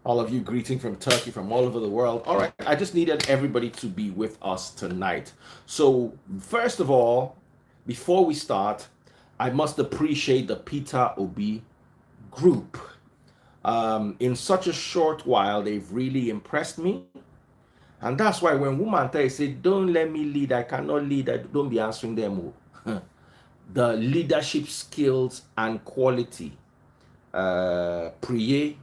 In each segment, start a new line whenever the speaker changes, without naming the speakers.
All of you greeting from Turkey, from all over the world. All right, I just needed everybody to be with us tonight. So, first of all, before we start, I must appreciate the Peter Obi group. In such a short while, they've really impressed me. And that's why when woman tell you, say, don't let me lead, I cannot lead, don't be answering them. The leadership skills and quality. Priye,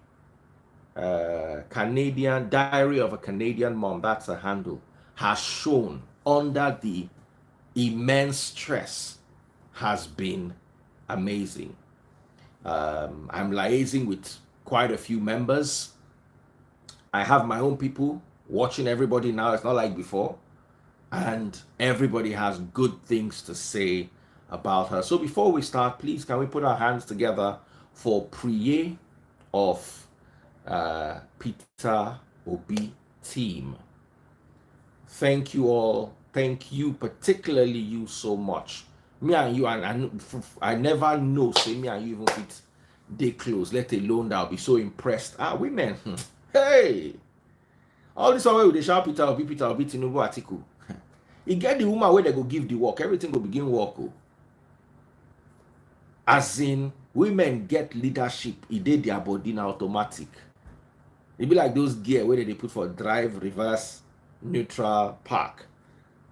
Canadian Diary of a Canadian Mom, that's a handle, has shown under the immense stress has been amazing. I'm liaising with quite a few members. I have my own people watching everybody now. It's not like before. And everybody has good things to say about her. So before we start, please, can we put our hands together for Priye of Peter Obi team. Thank you all. Thank you, particularly you, so much. Me and you, and I never know, say me and you even fit they close, let alone that I'll be so impressed. Women, hey, all this way with the shout Peter Obi Tinubu article. You get the woman where they go give the work, everything will begin work. As in, women get leadership, it did their body in automatic. It be like those gear where they put for drive, reverse, neutral, park.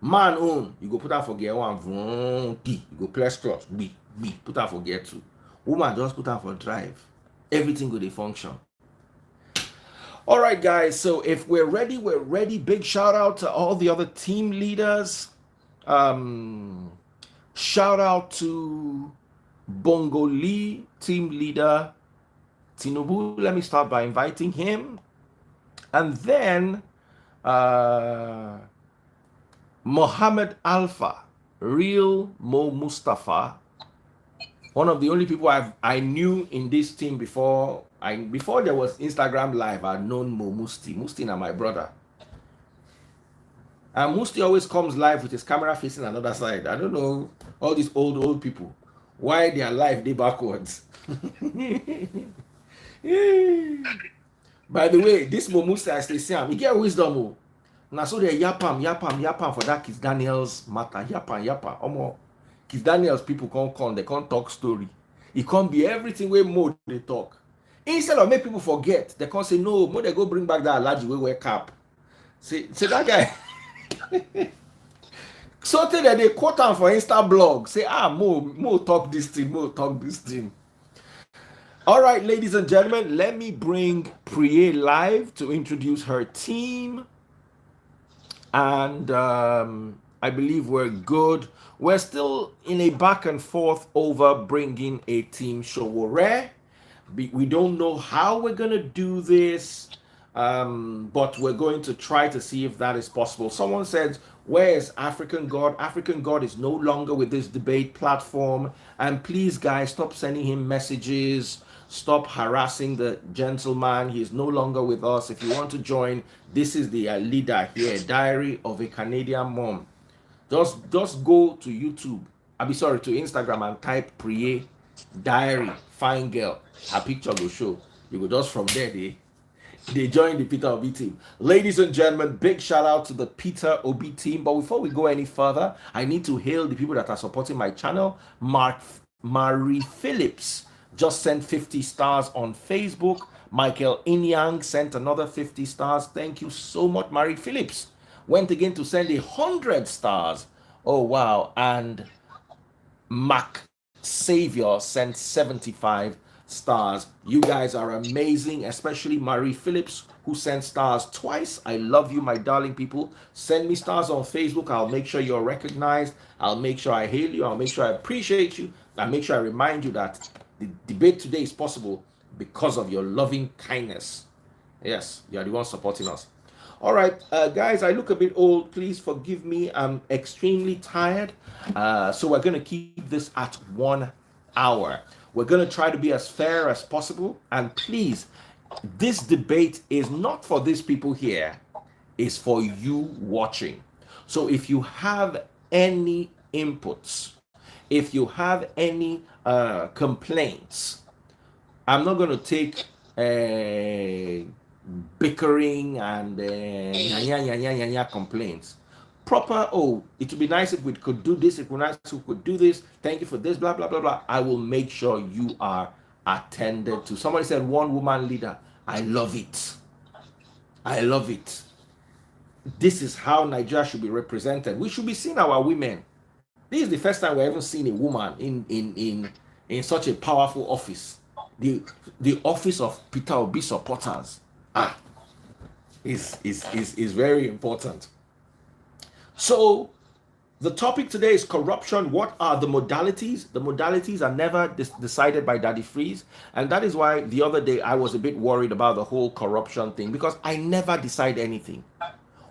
Man own, you go put out for gear one, you go press clutch, B, put out for gear two. Woman just put out for drive. Everything go to function. All right, guys. So if we're ready, we're ready. Big shout out to all the other team leaders. Shout out to Bongo Lee, team leader Tinubu. Let me start by inviting him. And then Mohammed Alpha, real Mo Mustafa, one of the only people I knew in this team before there was Instagram Live. I'd known Mo Musti. Musti na my brother. And Musti always comes live with his camera facing another side. I don't know, all these old people, why they are live they backwards. By the way, this Mo Musti, I still see him. He get wisdom. Now so they yapam for that Kiss Daniels matter. Yapam. Omo. Kiss Daniels people can't come, they can't talk story. It can't be everything where more they talk. Instead of make people forget, they can't say no, more they go bring back that allergy we wear cap. Say that guy. So that they quote him for Insta blog. Say, Mo talk this thing. All right, ladies and gentlemen, let me bring Priye live to introduce her team. And I believe we're good. We're still in a back and forth over bringing a team Showore. We don't know how we're going to do this, but we're going to try to see if that is possible. Someone said, where is African God? African God is no longer with this debate platform. And please, guys, stop sending him messages. Stop harassing the gentleman. He is no longer with us. If you want to join, this is the leader here, Diary of a Canadian Mom. Just go to YouTube. To Instagram and type Priye Diary, fine girl. Her picture will show. You go just from there, they join the Peter Obi team. Ladies and gentlemen, big shout out to the Peter Obi team. But before we go any further, I need to hail the people that are supporting my channel. Marie Phillips just sent 50 stars on Facebook. Michael Inyang sent another 50 stars. Thank you so much, Marie Phillips. Went again to send 100 stars. Oh, wow. And Mac Savior sent 75 stars. You guys are amazing, especially Marie Phillips, who sent stars twice. I love you, my darling people. Send me stars on Facebook. I'll make sure you're recognized. I'll make sure I hail you. I'll make sure I appreciate you. I'll make sure I remind you that the debate today is possible because of your loving kindness. Yes, you're the one supporting us. All right, guys, I look a bit old. Please forgive me. I'm extremely tired. So we're going to keep this at 1 hour. We're going to try to be as fair as possible. And please, this debate is not for these people here. It's for you watching. So if you have any inputs, if you have any complaints, I'm not going to take bickering and complaints. Proper, oh, it would be nice if we could do this, it would be nice if we could do this, thank you for this, blah, blah, blah, blah. I will make sure you are attended to. Somebody said one woman leader. I love it. I love it. This is how Nigeria should be represented. We should be seeing our women. This is the first time we've ever seen a woman in such a powerful office. The office of Peter Obi supporters is very important. So the topic today is corruption. What are the modalities? The modalities are never decided by Daddy Freeze. And that is why the other day I was a bit worried about the whole corruption thing, because I never decide anything.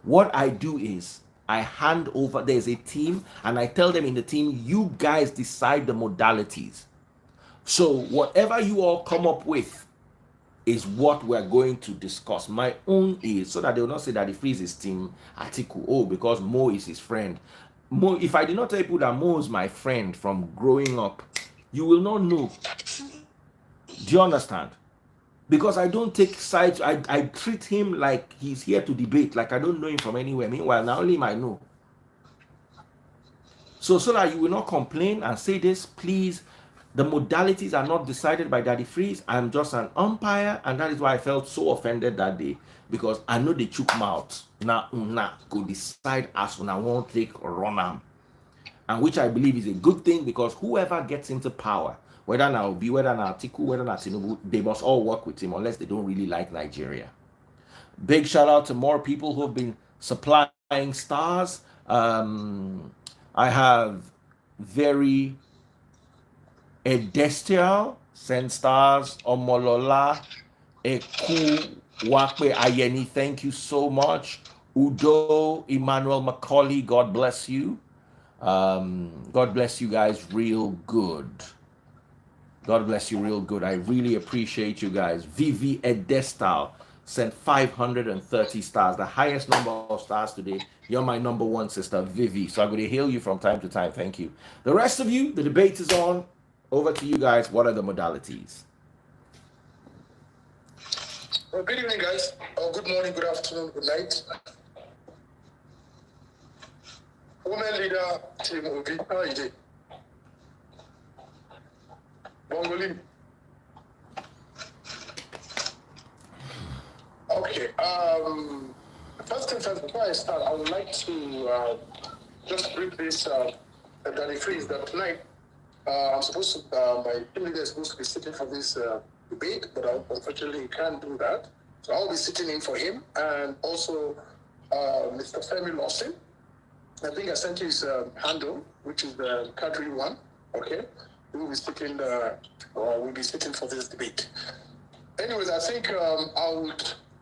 What I do is I hand over, there's a team, and I tell them in the team, you guys decide the modalities. So whatever you all come up with is what we're going to discuss. My own is so that they will not say that the Freeze is team Atiku. Oh, because Mo is his friend. Mo, if I did not tell people that Mo is my friend from growing up, you will not know. Do you understand? Because I don't take sides. I treat him like he's here to debate, like I don't know him from anywhere. Meanwhile, now only him I know. So that you will not complain and say this, please. The modalities are not decided by Daddy Freeze. I'm just an umpire, and that is why I felt so offended that day, because I know they chook mouth. Now, go decide as when I won't take run am, and which I believe is a good thing, because whoever gets into power, whether now be whether now Atiku, whether now Tinubu, they must all work with him unless they don't really like Nigeria. Big shout out to more people who have been supplying stars. I have very Edestial, send stars, Omolola, Eku, Wakwe Ayeni, thank you so much. Udo, Emmanuel Macaulay, God bless you. God bless you guys real good. God bless you real good. I really appreciate you guys. Vivi Edestal sent 530 stars, the highest number of stars today. You're my number one, sister, Vivi. So I'm going to hail you from time to time. Thank you. The rest of you, the debate is on. Over to you guys. What are the modalities?
Well, good evening, guys. Good morning, good afternoon, good night. Women leader, Team Obi, how are you doing? Bongoli. Okay. First thing first, before I start, I would like to just brief this Daddy Freeze that tonight. I'm supposed to, my team leader is supposed to be sitting for this debate, but unfortunately he can't do that. So I'll be sitting in for him, and also Mr. Femi Lawson. I think I sent you his handle, which is the country one. Okay, we'll be sitting for this debate. Anyways, I think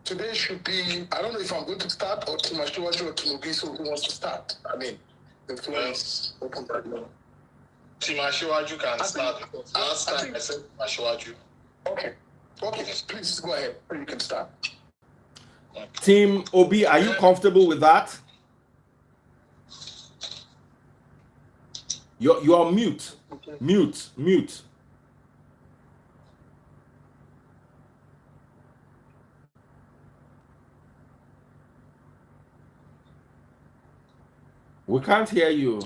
today should be. I don't know if I'm going to start or Timashiwaju or Tinubiso who wants to start. I mean, the floor is open right now.
Timashiwaju can start. Last time I said Timashiwaju.
Okay, please go ahead. You can start.
Team Obi, are you comfortable with that? You're mute. Okay. Mute. We can't hear you.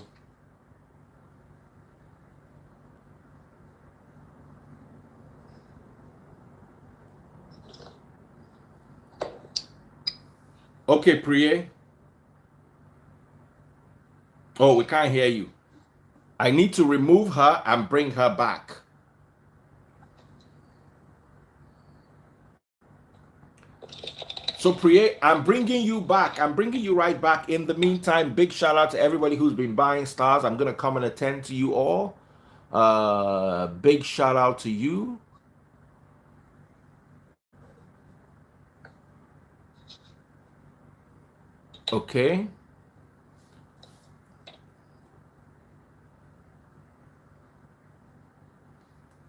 Okay, Priye. Oh, we can't hear you. I need to remove her and bring her back. So, Priye, I'm bringing you back. I'm bringing you right back. In the meantime, big shout out to everybody who's been buying stars. I'm going to come and attend to you all. Big shout out to you. Okay.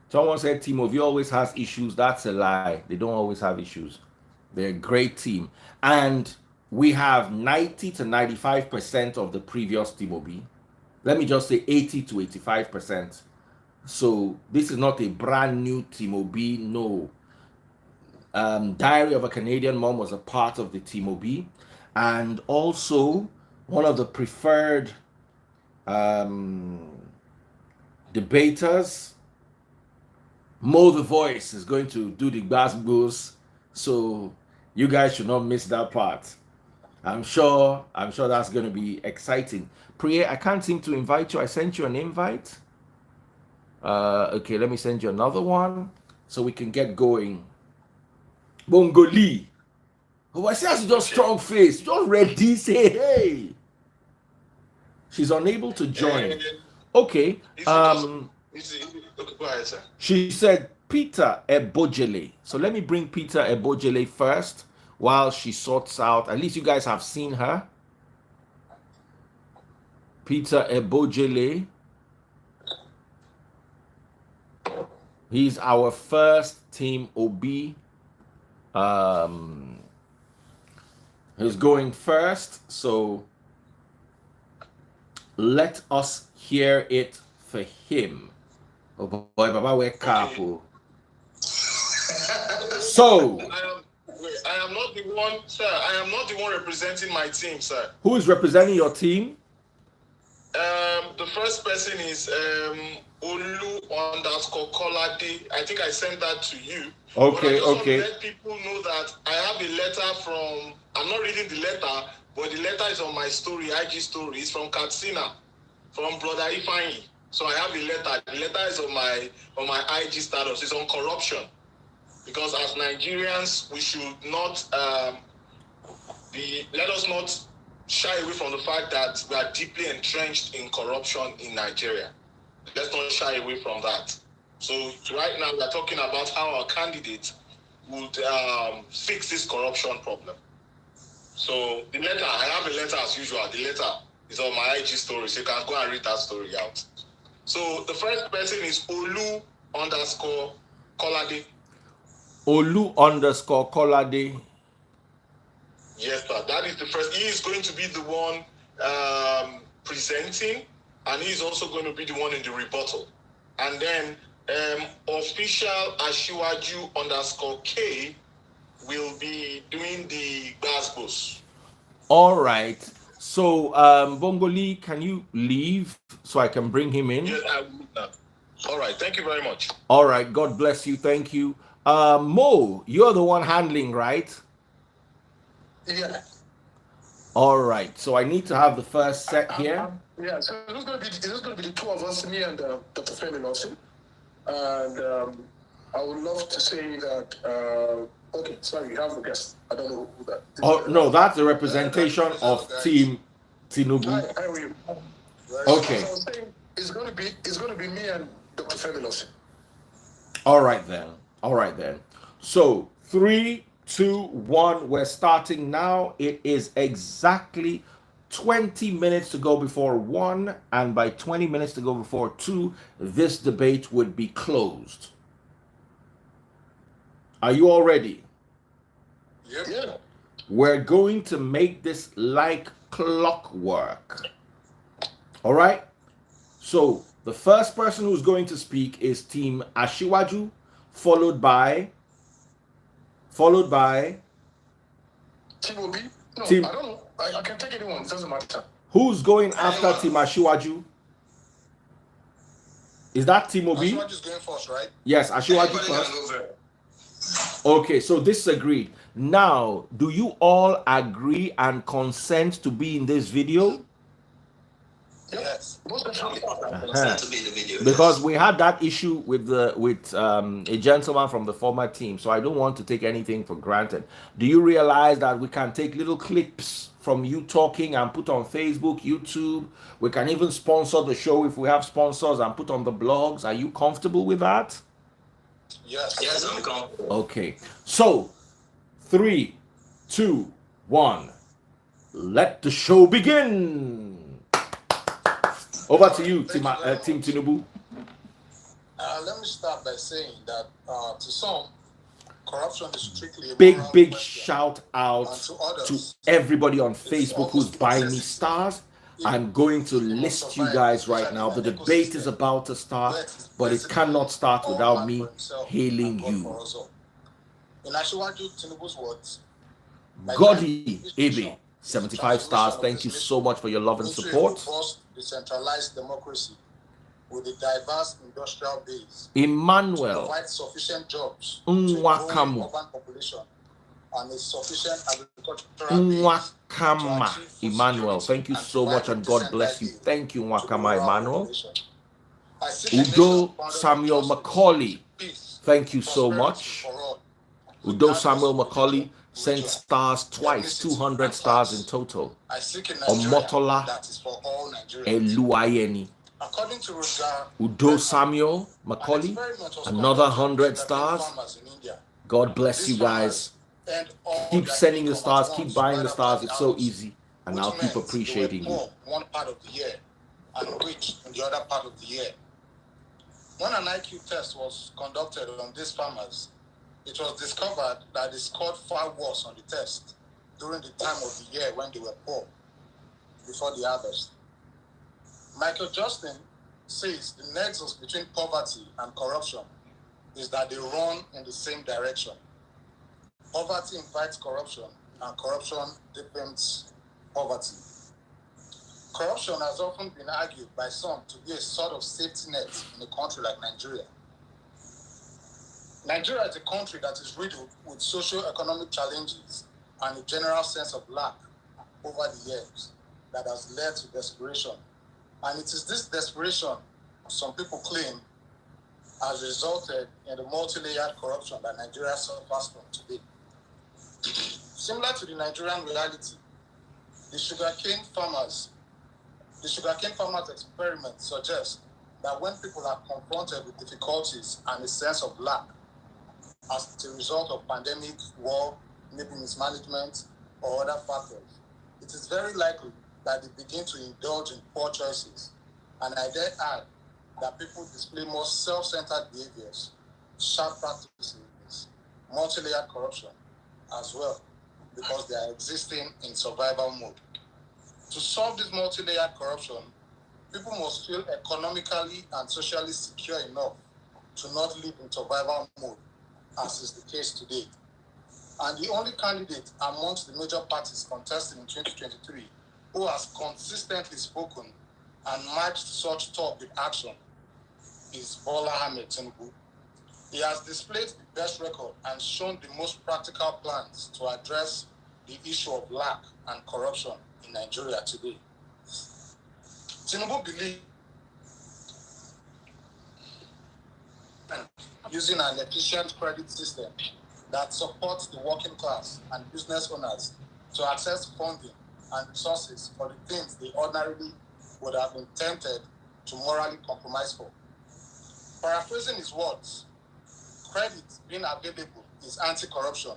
Someone said Team Ovi always has issues. That's a lie. They don't always have issues. They're a great team. And we have 90 to 95% of the previous Team Obi. Let me just say 80 to 85%. So this is not a brand new Team Obi. No. Diary of a Canadian Mom was a part of the Team OB, and also one of the preferred um, debaters, Mo the Voice, is going to do the basketballs, so you guys should not miss that part. I'm sure that's going to be exciting. Priya, I can't seem to invite you. I sent you an invite. Okay, let me send you another one so we can get going. Bongoli. Oh, I see her just strong face. Just ready, say hey. She's unable to join. Okay.
Okay, go ahead, sir.
She said Peter Ebojele. So let me bring Peter Ebojele first while she sorts out. At least you guys have seen her. Peter Ebojele. He's our first Team OB. He's going first, so let us hear it for him. Oh boy, Baba, we're careful. So,
I am not the one, sir. I am not the one representing my team, sir.
Who is representing your team?
The first person is Olu_Kolade. I think I sent that to you.
Okay,
but I just
okay.
want to let people know that I have a letter from. I'm not reading the letter, but the letter is on my story, IG story. It's from Katsina, from Brother Ifeanyi. So I have a letter. The letter is on my IG status. It's on corruption, because as Nigerians, we should not let us not shy away from the fact that we are deeply entrenched in corruption in Nigeria. Let's not shy away from that. So right now we are talking about how our candidate would fix this corruption problem. So the letter, I have a letter as usual. The letter is on my IG story, so you can go and read that story out. So the first person is Olu_Kolade.
Olu_Kolade.
Yes, sir. That is the first. He is going to be the one presenting, and he is also going to be the one in the rebuttal. And then official Asiwaju_K will be doing the Glasgows.
All right. So, Bongoli, can you leave so I can bring him in?
Yes, I will. All right. Thank you very much.
All right. God bless you. Thank you. Mo, you're the one handling, right?
Yeah.
All right. So I need to have the first set here.
Yeah. So it's just going to be the two of us, me and Dr. Femi Lawson. And I would love to say that. Okay, sorry, you have a guest. I don't know who that is.
Oh no, that's a representation of Team Tinubu.
I will.
Okay.
So I was saying it's going to be me and Dr. Femi Lawson.
All right then. All right then. So 3, 2, 1. We're starting now. It is exactly 20 minutes to go before 1, and by 20 minutes to go before 2, this debate would be closed. Are you all ready?
Yep. Yeah.
We're going to make this like clockwork. All right? So the first person who's going to speak is Team Asiwaju, followed by
Team OB? No,
Team.
I don't know. I can take anyone. It doesn't matter.
Who's going after Team Asiwaju? Is that Team OB?
Asiwaju's going first, right?
Yes, Asiwaju first. Okay, so this is agreed. Now, do you all agree and consent to be in this video?
Yes.
Because we had that issue with a gentleman from the former team, so I don't want to take anything for granted. Do you realize that we can take little clips from you talking and put on Facebook, YouTube? We can even sponsor the show if we have sponsors and put on the blogs. Are you comfortable with that?
Yes, I'm comfortable.
Okay, so 3, 2, 1. Let the show begin. Over to you, Team Tinubu.
Let me start by saying that to some, corruption is strictly a
Big
moral question.
shout out
And to others,
to everybody on Facebook who's buying me stars. I'm going to list you guys right now. The debate is about to start, but it cannot start without me hailing you.
In Ashiwaju Tinubu's words,
Godi Ebe, 75 stars. Thank you so much for your love and support.
Robust, decentralized democracy with a diverse industrial base.
Emmanuel.
To provide sufficient jobs to a growing urban population and a sufficient agricultural base.
Nwakama Emmanuel. Thank you so much and God bless you. Thank you, Nwakama Emmanuel. Udo Samuel Macaulay. Thank you so much. Udo Samuel Macaulay sent stars twice, 200 stars in total. Omotola Eluayeni.
According to
Udo Samuel Macaulay, another 100 stars. God bless you guys. Keep sending the stars, keep buying the stars. It's so easy, and I'll keep appreciating you.
One part of the year and rich in the other part of the year. When an IQ test was conducted on these farmers, it was discovered that they scored far worse on the test during the time of the year when they were poor, before the harvest. Michael Justin says the nexus between poverty and corruption is that they run in the same direction. Poverty invites corruption, and corruption deepens poverty. Corruption has often been argued by some to be a sort of safety net in a country like Nigeria. Nigeria is a country that is riddled with socio-economic challenges and a general sense of lack over the years that has led to desperation. And it is this desperation, some people claim, has resulted in the multi-layered corruption that Nigeria suffers from today. Similar to the Nigerian reality, the sugarcane farmers experiment suggests that when people are confronted with difficulties and a sense of lack as a result of pandemic, war, maybe mismanagement, or other factors, it is very likely that they begin to indulge in poor choices. And I dare add that people display more self-centered behaviors, sharp practices, multi-layered corruption as well, because they are existing in survival mode. To solve this multi-layered corruption, people must feel economically and socially secure enough to not live in survival mode, as is the case today. And the only candidate amongst the major parties contesting in 2023 who has consistently spoken and matched such talk with action is Bola Ahmed Tinubu. He has displayed the best record and shown the most practical plans to address the issue of lack and corruption in Nigeria today. Tinubu believes using an efficient credit system that supports the working class and business owners to access funding and resources for the things they ordinarily would have been tempted to morally compromise for. Paraphrasing his words, credit being available is anti-corruption.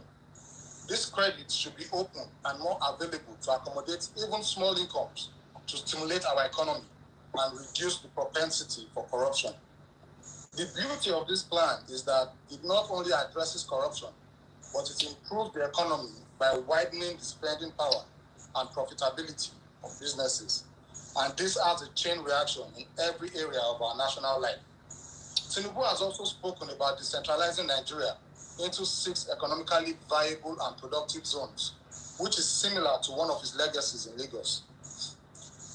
This credit should be open and more available to accommodate even small incomes to stimulate our economy and reduce the propensity for corruption. The beauty of this plan is that it not only addresses corruption, but it improves the economy by widening the spending power and profitability of businesses. And this has a chain reaction in every area of our national life. Tinubu has also spoken about decentralizing Nigeria into 6 economically viable and productive zones, which is similar to one of his legacies in Lagos.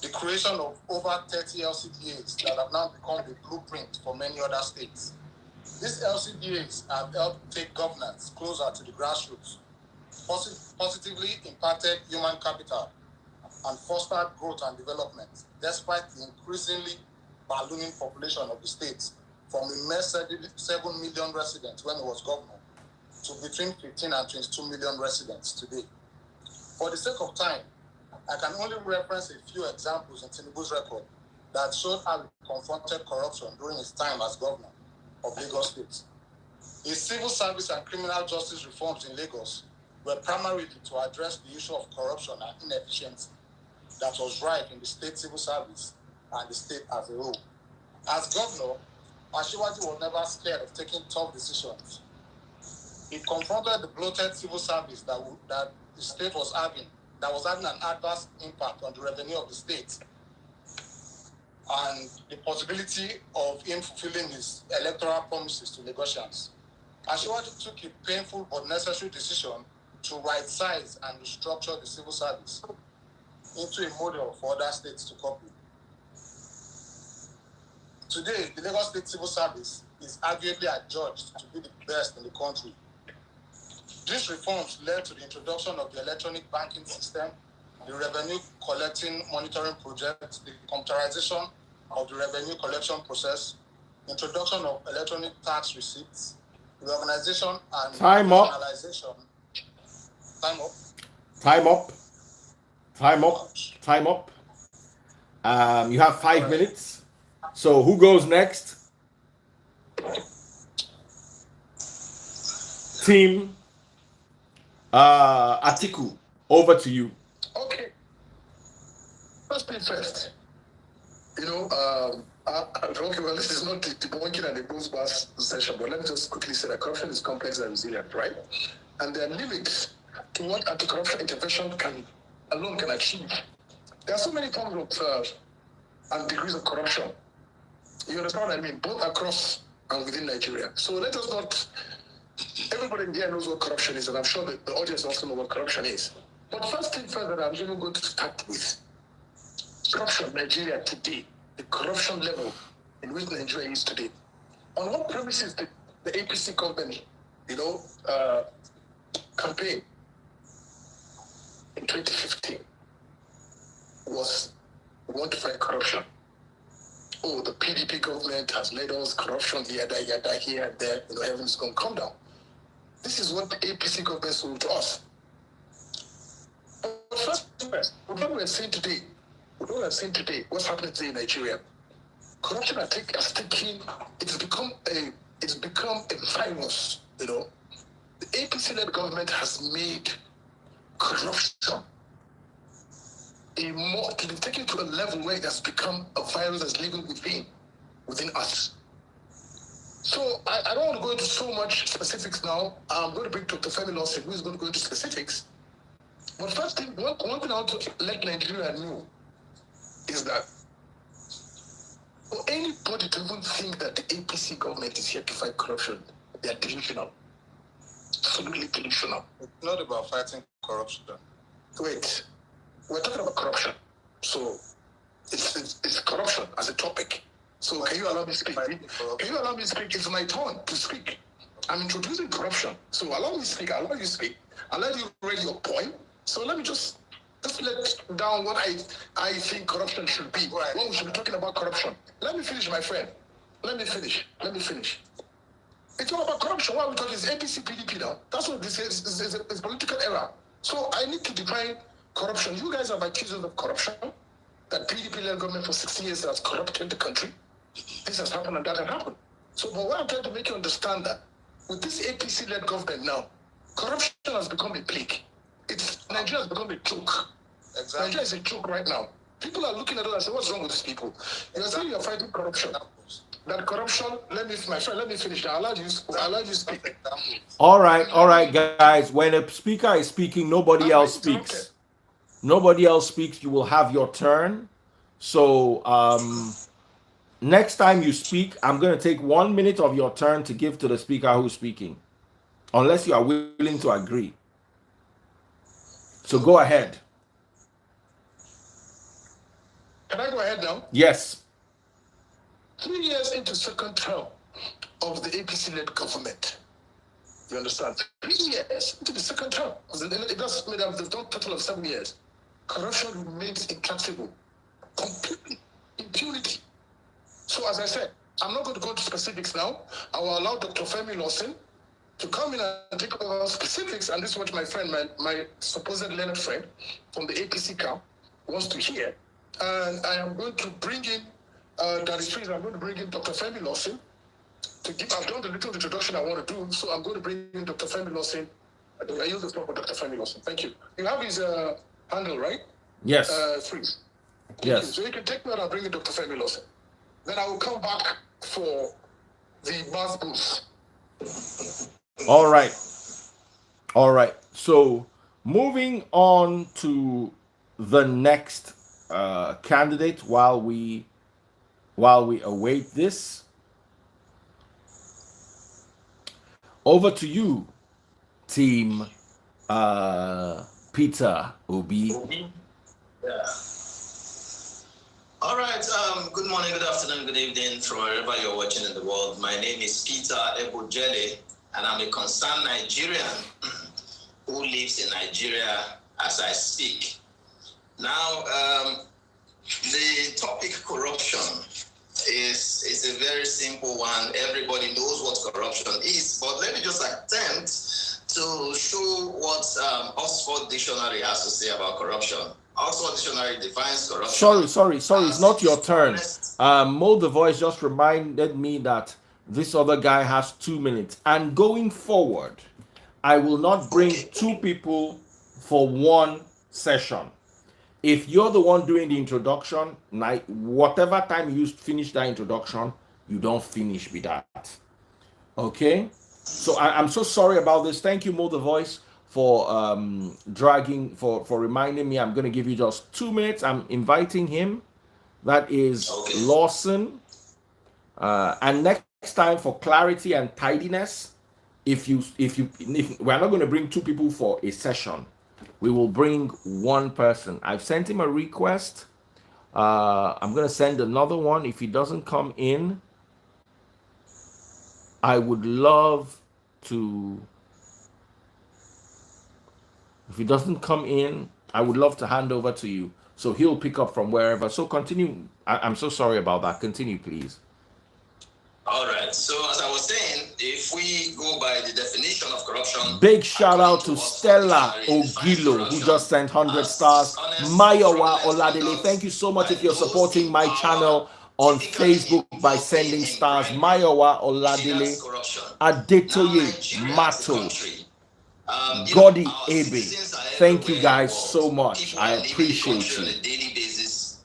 The creation of over 30 LCDAs that have now become the blueprint for many other states. These LCDAs have helped take governance closer to the grassroots, positively impacted human capital, and fostered growth and development, despite the increasingly ballooning population of the state from a mere 7 million residents when he was governor to between 15 and 22 million residents today. For the sake of time, I can only reference a few examples in Tinubu's record that showed how he confronted corruption during his time as governor of Lagos State. His civil service and criminal justice reforms in Lagos were primarily to address the issue of corruption and inefficiency that was rife in the state civil service and the state as a whole. As governor, Ashiwaju was never scared of taking tough decisions. He confronted the bloated civil service that the state was having, that was having an adverse impact on the revenue of the state, and the possibility of him fulfilling his electoral promises to Lagosians. Ashwati took a painful but necessary decision to right-size and restructure the civil service into a model for other states to copy. Today, the Lagos State Civil Service is arguably adjudged to be the best in the country. These reforms led to the introduction of the electronic banking system, the revenue collecting monitoring project, the computerization of the revenue collection process, introduction of electronic tax receipts, reorganization and rationalization. Time up.
Time up. Time up. Time up. You have 5 minutes. So who goes next? Team Atiku, over to you.
Okay. First thing first. Okay, well, this is not the debunking and the Ghostbusters session, but let me just quickly say that corruption is complex and resilient, right? And there are limits to what anti-corruption intervention alone can achieve. There are so many forms of and degrees of corruption. You understand what I mean? Both across and within Nigeria. So let us not. Everybody here knows what corruption is, and I'm sure that the audience also know what corruption is. But first thing first that I'm even going to start with, corruption Nigeria today, the corruption level in which Nigeria is today. On what premises the APC company, campaign in 2015 was we want to fight corruption. Oh, the PDP government has led us corruption here, here, and there. Everything's going to come down. This is what the APC government sold to us. But first, what we're seeing today, what's happening today in Nigeria, corruption it's become a virus. The APC-led government has made corruption they've taken to a level where it has become a virus that's living within us. So I don't want to go into so much specifics now. I'm going to bring Dr. Femi Lawson, who is going to go into specifics. But first thing, one thing I want to let Nigeria know is that for anybody to even think that the APC government is here to fight corruption, they are delusional. Absolutely delusional.
It's not about fighting corruption.
Wait. We're talking about corruption, so it's corruption as a topic. So can you allow me to speak? Can you allow me to speak? It's my turn to speak. I'm introducing corruption, so allow me to speak. I'll allow you to speak. I'll let you raise your point. So let me just let down what I think corruption should be. Right. When we should be talking about corruption. Let me finish, my friend. Let me finish. It's all about corruption. What we're talking is APC, PDP now. That's what this is. It's a political error. So I need to define corruption. You guys are accusers of corruption. That PDP-led government for 16 years has corrupted the country. This has happened and that has happened. So, but what I'm trying to make you understand that with this APC-led government now, corruption has become a plague. Nigeria has become a joke. Exactly. Nigeria is a joke right now. People are looking at us and say, "What's wrong with these people?" You're saying you're fighting corruption. That corruption. Let me finish. I'll allow you to speak.
All right, guys. When a speaker is speaking, nobody else speaks. Nobody else speaks, you will have your turn. So next time you speak, I'm going to take 1 minute of your turn to give to the speaker who's speaking, unless you are willing to agree. So go ahead.
Can I go ahead now?
Yes.
3 years into second term of the APC-led government. You understand? 3 years into the second term. It does made up the total of 7 years. Corruption remains intractable, completely impunity. So as I said, I'm not going to go into specifics now. I will allow Dr. Femi Lawson to come in and take over specifics, and this is what my friend, my supposed learned friend from the APC camp wants to hear. And I am going to bring in, I'm going to bring in Dr. Femi Lawson to give, I've done the little introduction I want to do, so I'm going to bring in Dr. Femi Lawson. I use the floor for Dr. Femi Lawson. Thank you. You have his handle, right?
Yes.
Freeze.
Yes.
So you can take me out and bring in Dr. Femi Lawson. Then I will come back for the mass boost.
All right. So moving on to the next candidate while we await this. Over to you, team Peter Obi.
Yeah. All right. Good morning, good afternoon, good evening from wherever you're watching in the world. My name is Peter Ebojele, and I'm a concerned Nigerian who lives in Nigeria as I speak. Now, the topic corruption is a very simple one. Everybody knows what corruption is, but let me just attempt to show what Oxford Dictionary has to say about corruption. Oxford Dictionary defines corruption.
Sorry. It's not your turn. Mo the Voice just reminded me that this other guy has 2 minutes. And going forward, I will not bring two people for one session. If you're the one doing the introduction, whatever time you finish that introduction, you don't finish with that. Okay? So I'm so sorry about this. Thank you, Mo the Voice, for for reminding me. I'm going to give you just 2 minutes. I'm inviting him. That is Lawson. And next time, for clarity and tidiness, if we're not going to bring two people for a session, we will bring one person. I've sent him a request. I'm going to send another one. If he doesn't come in, I would love to. If he doesn't come in, I would love to hand over to you. So he'll pick up from wherever. So continue. I'm so sorry about that. Continue, please.
All right. So as I was saying, if we go by the definition of corruption,
big shout out to Stella Ogilo, who just sent 100 stars. Mayowa Oladele, thank you so much if you're supporting my channel on Facebook by sending stars. Mayowa Oladele, Adetoye Mato, Godi Ebe. Thank you guys so much. I appreciate you.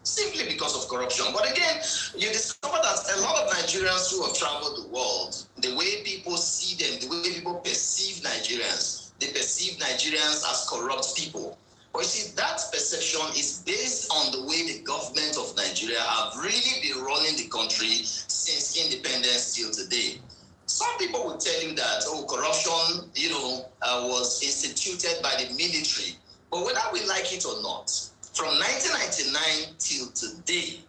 Simply because of corruption. But again, you discover that a lot of Nigerians who have traveled the world, the way people see them, the way people perceive Nigerians, they perceive Nigerians as corrupt people. But you see, that perception is based on the way the government of Nigeria have really been running the country since independence till today. Some people will tell you that, corruption, was instituted by the military. But whether we like it or not, from 1999 till today,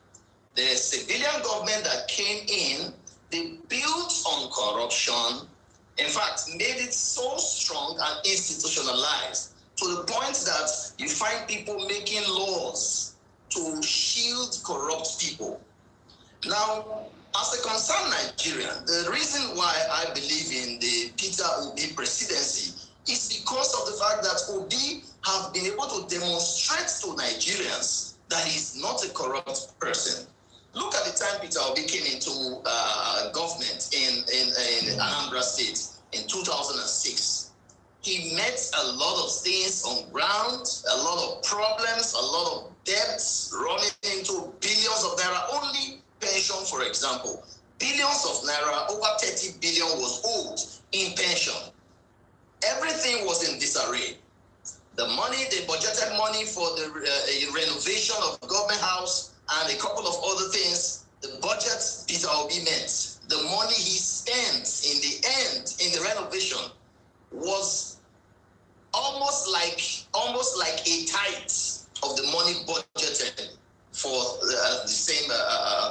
the civilian government that came in, they built on corruption. In fact, made it so strong and institutionalized to the point that you find people making laws to shield corrupt people. Now, as a concerned Nigerian, the reason why I believe in the Peter Obi presidency is because of the fact that Obi have been able to demonstrate to Nigerians that he's not a corrupt person. Look at the time Peter Obi came into government in Anambra State in 2006. He met a lot of things on ground, a lot of problems, a lot of debts, running into billions of naira. Only pension, for example, billions of naira, over 30 billion was owed in pension. Everything was in disarray. The money, they budgeted money for the renovation of the government house and a couple of other things. The budget Peter Obi met, the money he spent in the end in the renovation was almost like a tithe of the money budgeted for the same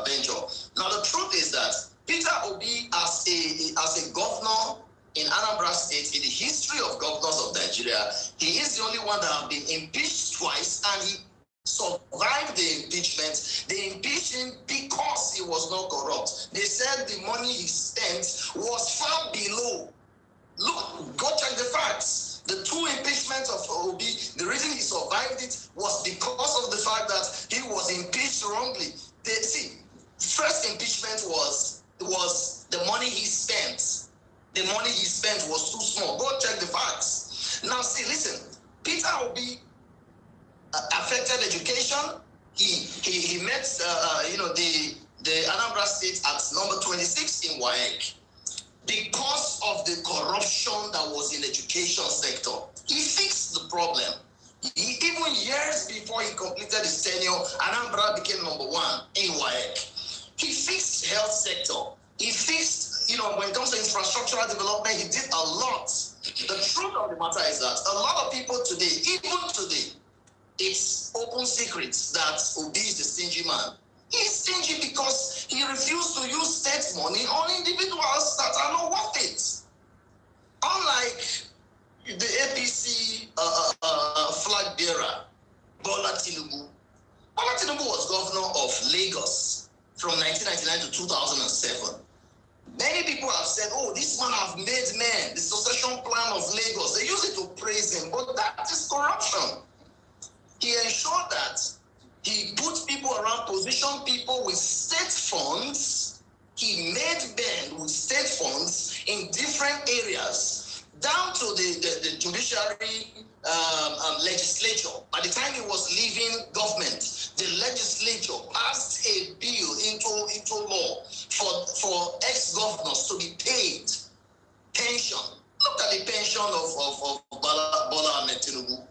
venture. Now the truth is that Peter Obi, as a governor in Anambra State, in the history of governors of Nigeria, he is the only one that has been impeached twice, and he survived the impeachment. They impeached him because he was not corrupt. They said the money he spent was far below. Look, go check the facts. The two impeachments of Obi, the reason he survived it was because of the fact that he was impeached wrongly. First impeachment was the money he spent. The money he spent was too small. Go check the facts. Now, listen. Peter Obi affected education. He met the Anambra State at number 26 in WAEC because of the corruption that was in the education sector. He fixed the problem. Even years before he completed his tenure, Anambra became number 1 in WAEC. He fixed health sector. He fixed when it comes to infrastructural development, he did a lot. The truth of the matter is that a lot of people today, even today, it's open secrets that Obi is the stingy man. He's stingy because he refused to use state money on individuals that are not worth it. Unlike the APC flag bearer, Bola Tinubu. Bola Tinubu was governor of Lagos from 1999 to 2007. Many people have said, oh, this man have made men, the succession plan of Lagos. They use it to praise him, but that is corruption. He ensured that he put people around, positioned people with state funds. He made men with state funds in different areas, down to the judiciary legislature. By the time he was leaving government, the legislature passed a bill into law for ex-governors to be paid pension. Look at the pension of Bola Ahmed Tinubu.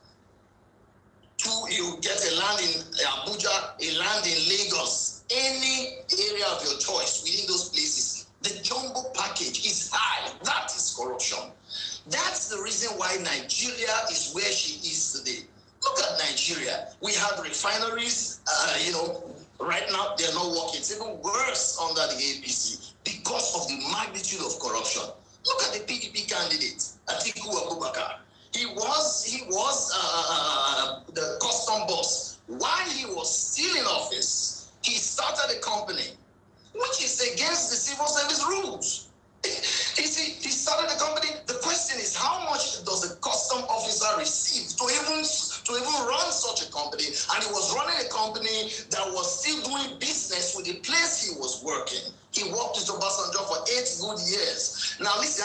You get a land in Abuja, a land in Lagos, any area of your choice within those places. The jumbo package is high. That is corruption. That's the reason why Nigeria is where she is today. Look at Nigeria. We have refineries, right now they're not working. It's even worse under the APC because of the magnitude of corruption. Look at the PDP candidate, Atiku Abubakar. He was the custom boss. While he was still in office, he started a company which is against the civil service rules. You see, he started a company. The question is, how much does a custom officer receive to even run such a company? And he was running a company that was still doing business with the place he was working. He worked with Obasanjo for 8 good years. Now listen,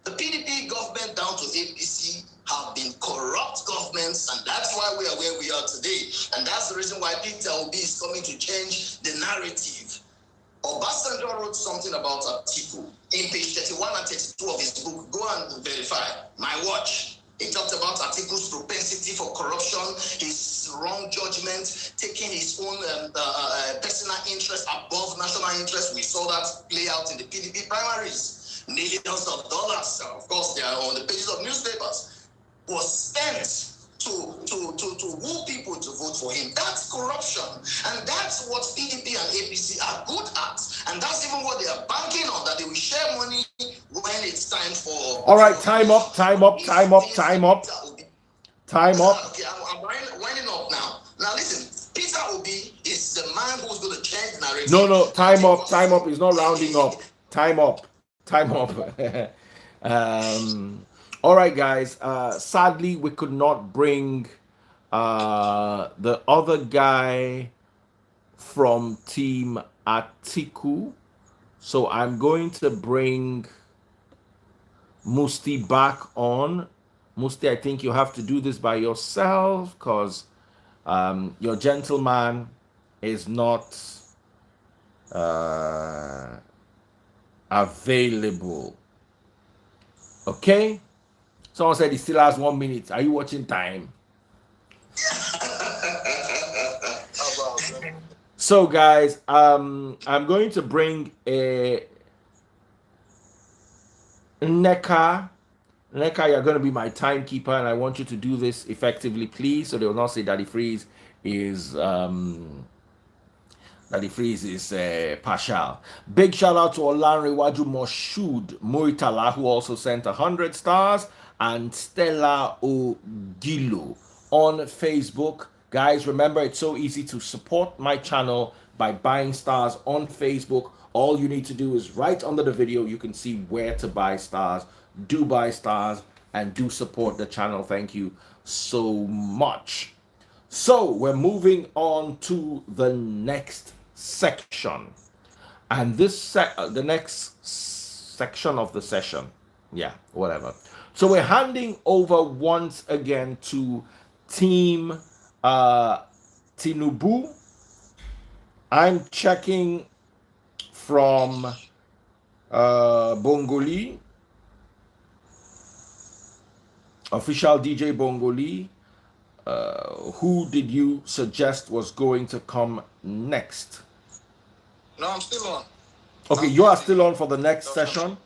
the PDP government down to APC have been corrupt governments, and that's why we are where we are today. And that's the reason why Peter Obi is coming to change the narrative. Obasanjo wrote something about Atiku in page 31 and 32 of his book. Go and verify. My watch. He talked about Atiku's propensity for corruption, his wrong judgment, taking his own personal interest above national interest. We saw that play out in the PDP primaries. Millions of dollars, of course, they are on the pages of newspapers, was spent to woo people to vote for him. That's corruption. And that's what PDP and APC are good at. And that's even what they are banking on, that they will share money when it's time for...
All right, time up.
Okay, I'm winding up now. Now listen, Peter Obi is the man who's going to change the narrative.
No, time up is not rounding up. Time up. All right, guys. Sadly, we could not bring the other guy from Team Atiku. So I'm going to bring Musti back on. Musti, I think you have to do this by yourself because your gentleman is not available. Okay? Someone said he still has 1 minute. Are you watching time? So, guys, I'm going to bring a Neka. Neka, you're going to be my timekeeper, and I want you to do this effectively, please, so they will not say Daddy Freeze is partial. Big shout out to Olanrewaju Moshood Muritala, who also sent 100 stars, and Stella Ogilo on Facebook. Guys, remember, it's so easy to support my channel by buying stars on Facebook. All you need to do is right under the video, you can see where to buy stars. Do buy stars and do support the channel. Thank you so much. So we're moving on to the next section, and this the next section of the session, whatever. So we're handing over once again to Team Tinubu. I'm checking from Bongoli, official DJ Bongoli. Who did you suggest was going to come next?
No, I'm still on.
Okay, you are still on for the next session.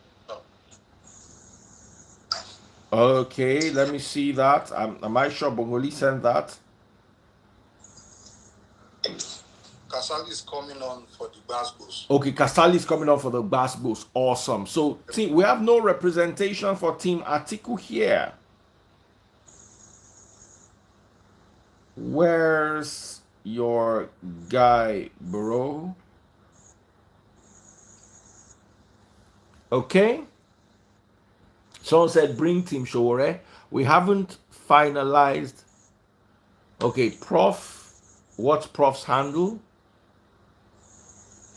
Okay, let me see that. Am I sure Bongoli sent that?
Kasali is coming on for the Glasgows.
Okay, Casali is coming on for the Glasgows. Awesome. So, team, we have no representation for Team Atiku here. Where's your guy, bro? Okay. Someone said bring Team Shore. We haven't finalized. Okay, Prof. What's Prof's handle?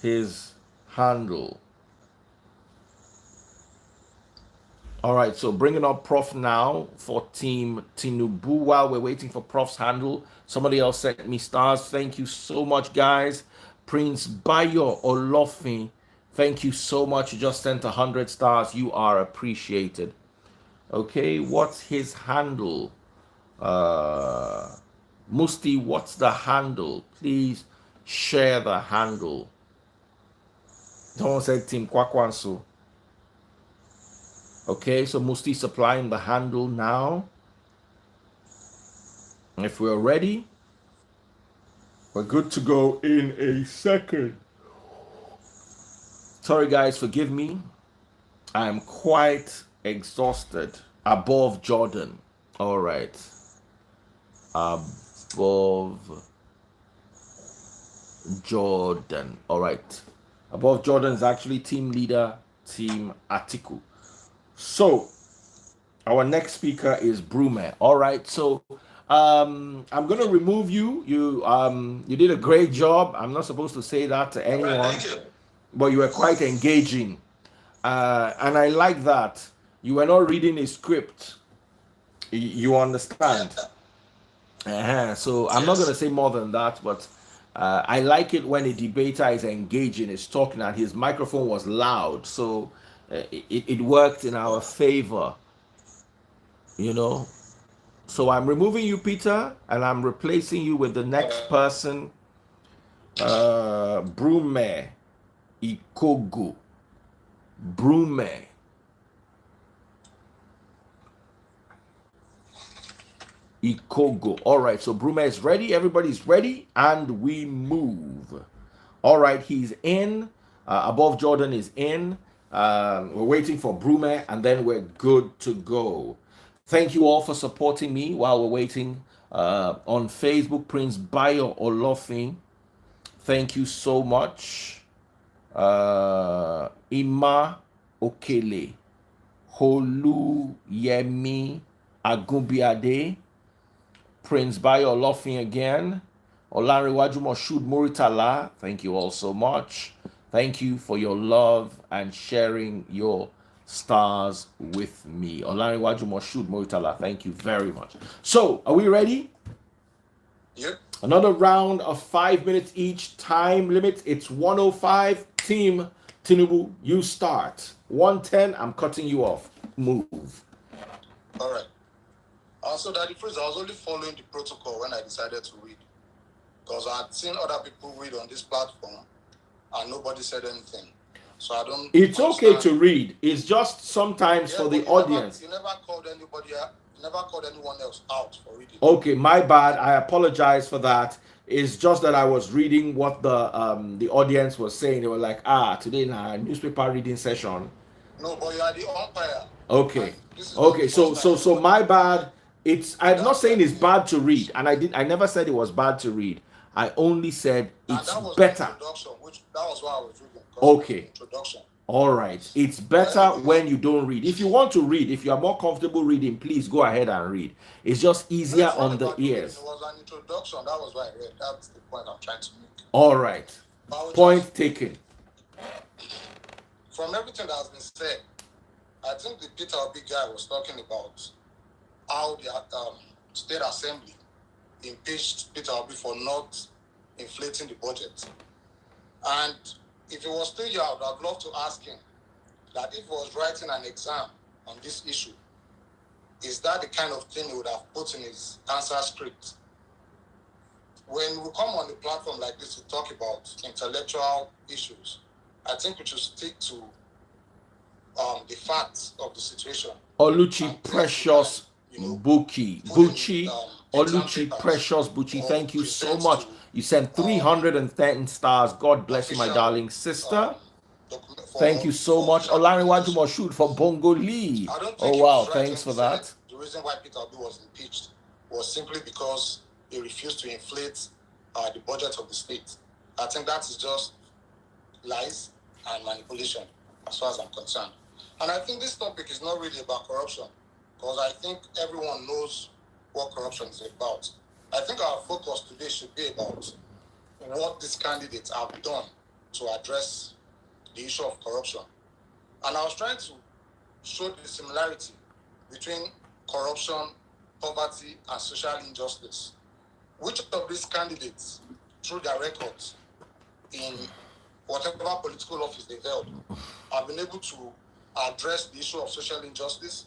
His handle. All right, so bringing up Prof now for Team Tinubu while we're waiting for Prof's handle. Somebody else sent me stars. Thank you so much, guys. Prince Bayo Olofin, thank you so much. You just sent 100 stars. You are appreciated. Okay, what's his handle? Musti, what's the handle? Please share the handle. Someone said Team Kwakwanso. Okay, so Musti supplying the handle now. If we're ready, we're good to go in a second. Sorry, guys, forgive me. I'm quite exhausted. Above Jordan. All right. Above Jordan. All right. Above Jordan is actually team leader, Team Atiku. So, our next speaker is Brume. All right. So, I'm going to remove you. You did a great job. I'm not supposed to say that to anyone.
Right, thank you.
But you were quite engaging. And I like that. You were not reading a script. You understand? So I'm not going to say more than that, but I like it when a debater is engaging, is talking, and his microphone was loud. So it worked in our favor, you know. So I'm removing you, Peter, and I'm replacing you with the next person, Brume Ikogo. Brume. Ikogo. All right, so Brume is ready. Everybody's ready, and we move. All right, he's in. Above Jordan is in. We're waiting for Brume, and then we're good to go. Thank you all for supporting me while we're waiting. On Facebook, Prince Bayo Olofin. Thank you so much. Ima Okele. Holu Yemi Agunbiade. Prince Bayo Olofin again. Olanrewaju Moshood Muritala. Thank you all so much. Thank you for your love and sharing your stars with me. Olanrewaju Moshood Muritala. Thank you very much. So, are we ready?
Yep.
Another round of 5 minutes each. Time limit, it's 105. Team Tinubu, you start. 110, I'm cutting you off. Move.
All right. Also, Daddy Freeze, I was only following the protocol when I decided to read. Because I had seen other people read on this platform and nobody said anything. So I don't.
It's okay to read. It's just sometimes for the audience.
You never called anybody out. You never called anyone else out for reading.
Okay, my bad. I apologize for that. It's just that I was reading what the audience was saying. They were like, today now newspaper reading session.
No, but you are the umpire.
Okay. Okay, so my bad. I'm not saying it's bad to read, and I never said it was bad to read. I only said it's better.
That was why I was reading.
Okay.
Introduction.
All right. It's better when you don't read. If you want to read, if you are more comfortable reading, please go ahead and read. It's just easier on the ears.
It was an introduction. That was why I read. That's the point I'm trying to make.
All right. Point taken.
From everything that has been said, I think the Peter Obi guy was talking about how the State Assembly impeached Peter Obi for not inflating the budget. And if he was still here, I would have loved to ask him that if he was writing an exam on this issue, is that the kind of thing he would have put in his answer script? When we come on a platform like this to talk about intellectual issues, I think we should stick to the facts of the situation.
Oluchi
And less rely,
Precious
you know, putting
Buchi.
exam
Oluchi
papers
Precious Buchi,
or
thank you so
present
much.
to
You sent 310 stars. God bless you, my
official
darling sister.
document
Thank you so
for
much.
official
Olariwaju
documentation.
Moshood for Bongo Lee.
I don't
Oh,
think he
wow.
was right
Thanks
when he
for
said
that.
the reason why Peter Obi was impeached was simply because he refused to inflate the budget of the state. I think that is just lies and manipulation, as far as I'm concerned. And I think this topic is not really about corruption, because I think everyone knows what corruption is about. I think our focus today should be about what these candidates have done to address the issue of corruption. And I was trying to show the similarity between corruption, poverty, and social injustice. Which of these candidates, through their records in whatever political office they've held, have been able to address the issue of social injustice,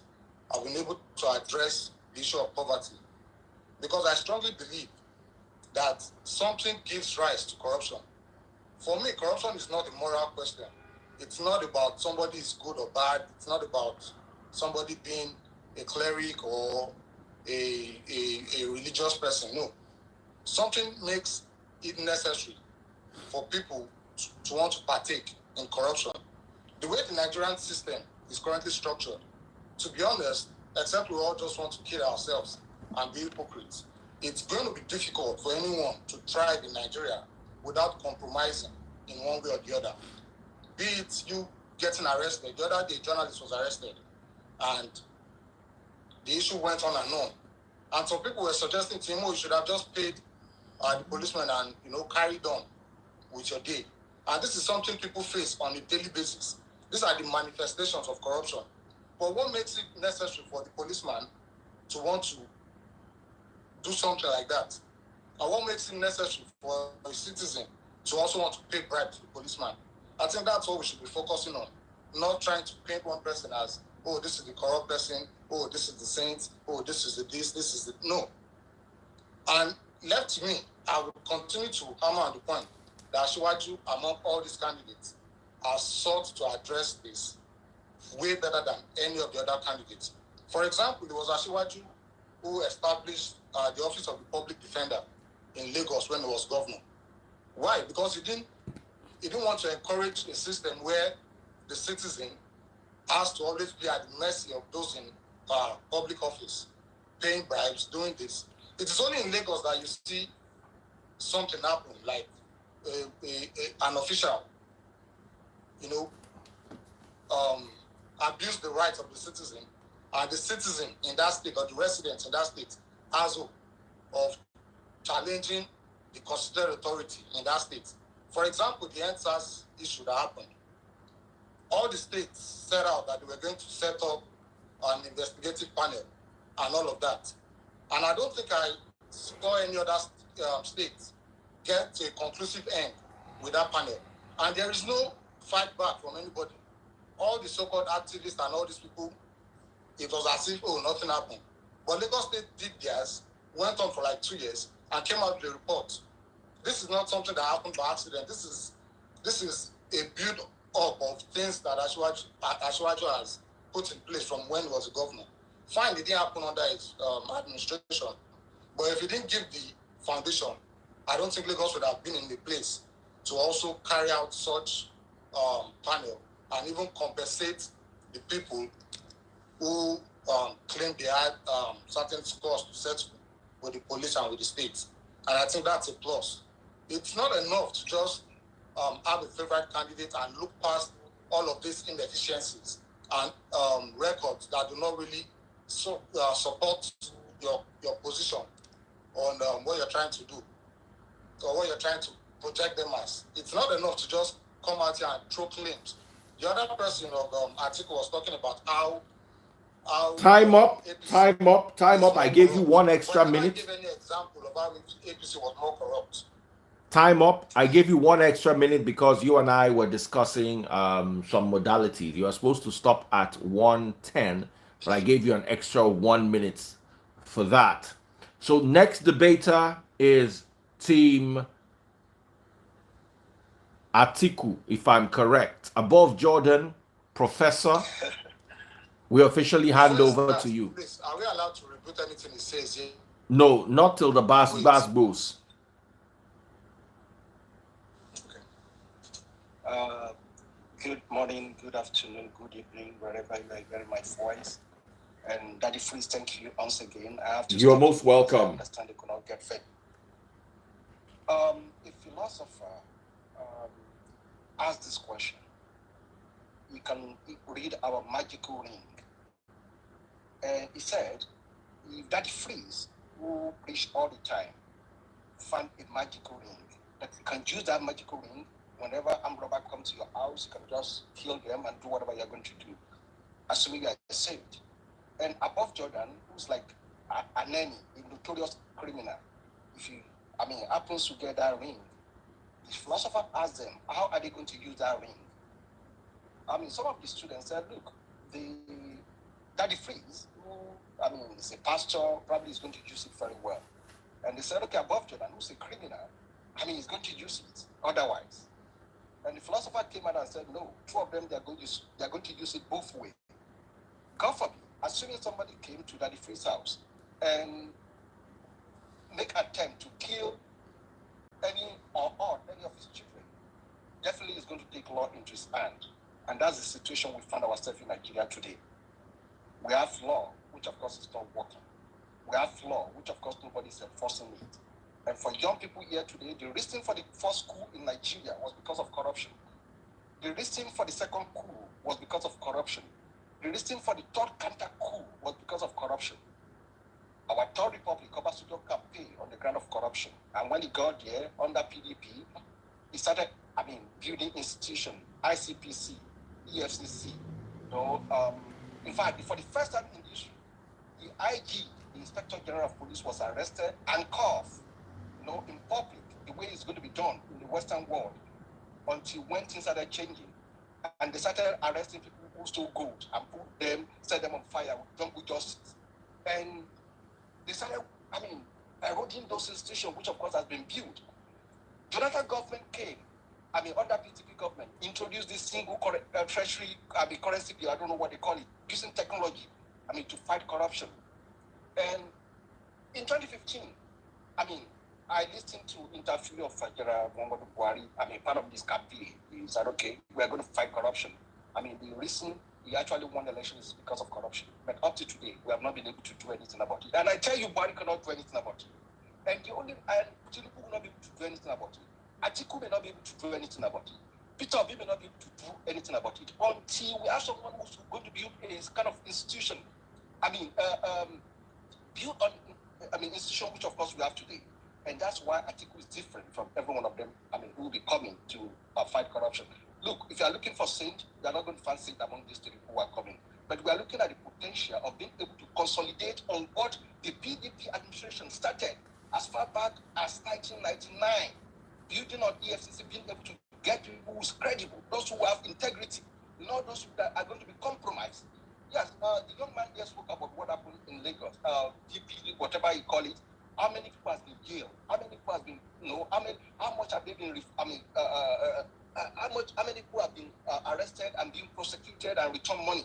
have been able to address the issue of poverty? Because I strongly believe that something gives rise to corruption. For me, corruption is not a moral question. It's not about somebody is good or bad. It's not about somebody being a cleric or a religious person. No. Something makes it necessary for people to want to partake in corruption. The way the Nigerian system is currently structured, to be honest, except we all just want to kill ourselves and be hypocrites, it's going to be difficult for anyone to thrive in Nigeria without compromising in one way or the other. Be it you getting arrested. The other day, a journalist was arrested, and the issue went on and on. And some people were suggesting to him, oh, you should have just paid the policeman and, carried on with your day. And this is something people face on a daily basis. These are the manifestations of corruption. But what makes it necessary for the policeman to want to do something like that? And what makes it necessary for a citizen to also want to pay bribe to the policeman? I think that's what we should be focusing on, not trying to paint one person as, oh, this is the corrupt person, oh, this is the saint, oh, this is the this is the... No. And left to me, I would continue to hammer on the point that Asiwaju, among all these candidates, has sought to address this way better than any of the other candidates. For example, it was Asiwaju who established the Office of the Public Defender in Lagos when he was governor. Why? Because he didn't want to encourage a system where the citizen has to always be at the mercy of those in public office, paying bribes, doing this. It is only in Lagos that you see something happen, like an official, abuse the rights of the citizen, and the citizen in that state or the residents in that state has hope of challenging the constituted authority in that state. For example, the NSAS issue that happened, all the states set out that they were going to set up an investigative panel and all of that. And I don't think I saw any other state get to a conclusive end with that panel. And there is no fight back from anybody. All the so-called activists and all these people, it was as if, oh, nothing happened. But Lagos State did theirs, went on for like 2 years, and came out with a report. This is not something that happened by accident. This is a build-up of things that Asiwaju has put in place from when he was a governor. Fine, it didn't happen under his administration. But if he didn't give the foundation, I don't think Lagos would have been in the place to also carry out such panel and even compensate the people who claim they had certain scores to settle with the police and with the state. And I think that's a plus. It's not enough to just have a favorite candidate and look past all of these inefficiencies and records that do not really support your position on what you're trying to do or what you're trying to project them as. It's not enough to just come out here and throw claims. The other person of article was talking about how
Time up,
APC
time up. I gave you
corrupt.
one extra
But
minute.
give any example of how APC was more corrupt.
Time up. I gave you 1 extra minute because you and I were discussing some modalities. You are supposed to stop at 1:10, but I gave you an extra 1 minute for that. So next debater is Team Atiku, if I'm correct. Above Jordan, Professor, we officially hand over to you.
Please, are we allowed to rebut anything he says here?
No, not till the bass boost.
Okay. Uh, Good morning, good afternoon, good evening, wherever you are hearing my voice. And Daddy Freeze, thank you once again. I have to.
You're most welcome.
I understand they could not get fed. A philosopher asked this question. You can read our magical ring. And he said, if Daddy Freeze, who preach all the time, find a magical ring, that you can use that magical ring whenever armed robber comes to your house, you can just kill them and do whatever you're going to do, assuming you are saved. And above Jordan, who's like a nanny, a notorious criminal, happens to get that ring, the philosopher asked them, how are they going to use that ring? Some of the students said, look, the Daddy Freeze, who, is a pastor, probably is going to use it very well. And they said, okay, above Jordan, who's a criminal, he's going to use it otherwise. And the philosopher came out and said, no, two of them, they're going to use it both ways. God forbid, assuming somebody came to Daddy Free's house and make attempt to kill any of his children, definitely is going to take law into his hand. And that's the situation we find ourselves in Nigeria today. We have law, which of course is not working. We have law, which of course nobody is enforcing it. And for young people here today, the reason for the first coup in Nigeria was because of corruption. The reason for the second coup was because of corruption. The reason for the third counter coup was because of corruption. Our third republic, Obasanjo campaigned on the ground of corruption. And when he got there, under PDP, he started, building institutions, ICPC, EFCC. In fact, for the first time in history, the IG, the Inspector General of Police, was arrested and cuffed, in public, the way it's going to be done in the Western world, until when things started changing. And they started arresting people who stole gold and set them on fire with jungle justice. And they started, eroding those institutions, which of course has been built. Jonathan government came, under PTP government, introduced this single treasury, currency bill, I don't know what they call it, using technology, to fight corruption. And in 2015, I listened to interview of General Muhammadu Buhari, part of this campaign. He said, okay, we are going to fight corruption. The reason he actually won the election is because of corruption. But up to today, we have not been able to do anything about it. And I tell you, Buhari cannot do anything about it. And Tinubu will not be able to do anything about it. Atiku may not be able to do anything about it. Peter Obi may not be able to do anything about it until we have someone who's going to build a kind of institution. Build on, institution which of course we have today. And that's why Atiku is different from every one of them, who will be coming to fight corruption. Look, if you are looking for saint, you are not going to find saint among these three who are coming. But we are looking at the potential of being able to consolidate on what the PDP administration started as far back as 1999. Building on EFCC, being able to get people who is credible, those who have integrity, not those that are going to be compromised. Yes, the young man just spoke about what happened in Lagos, DP, whatever you call it. How many people has been jailed? How many people has been, how much have they been, how many people have been arrested and being prosecuted and return money?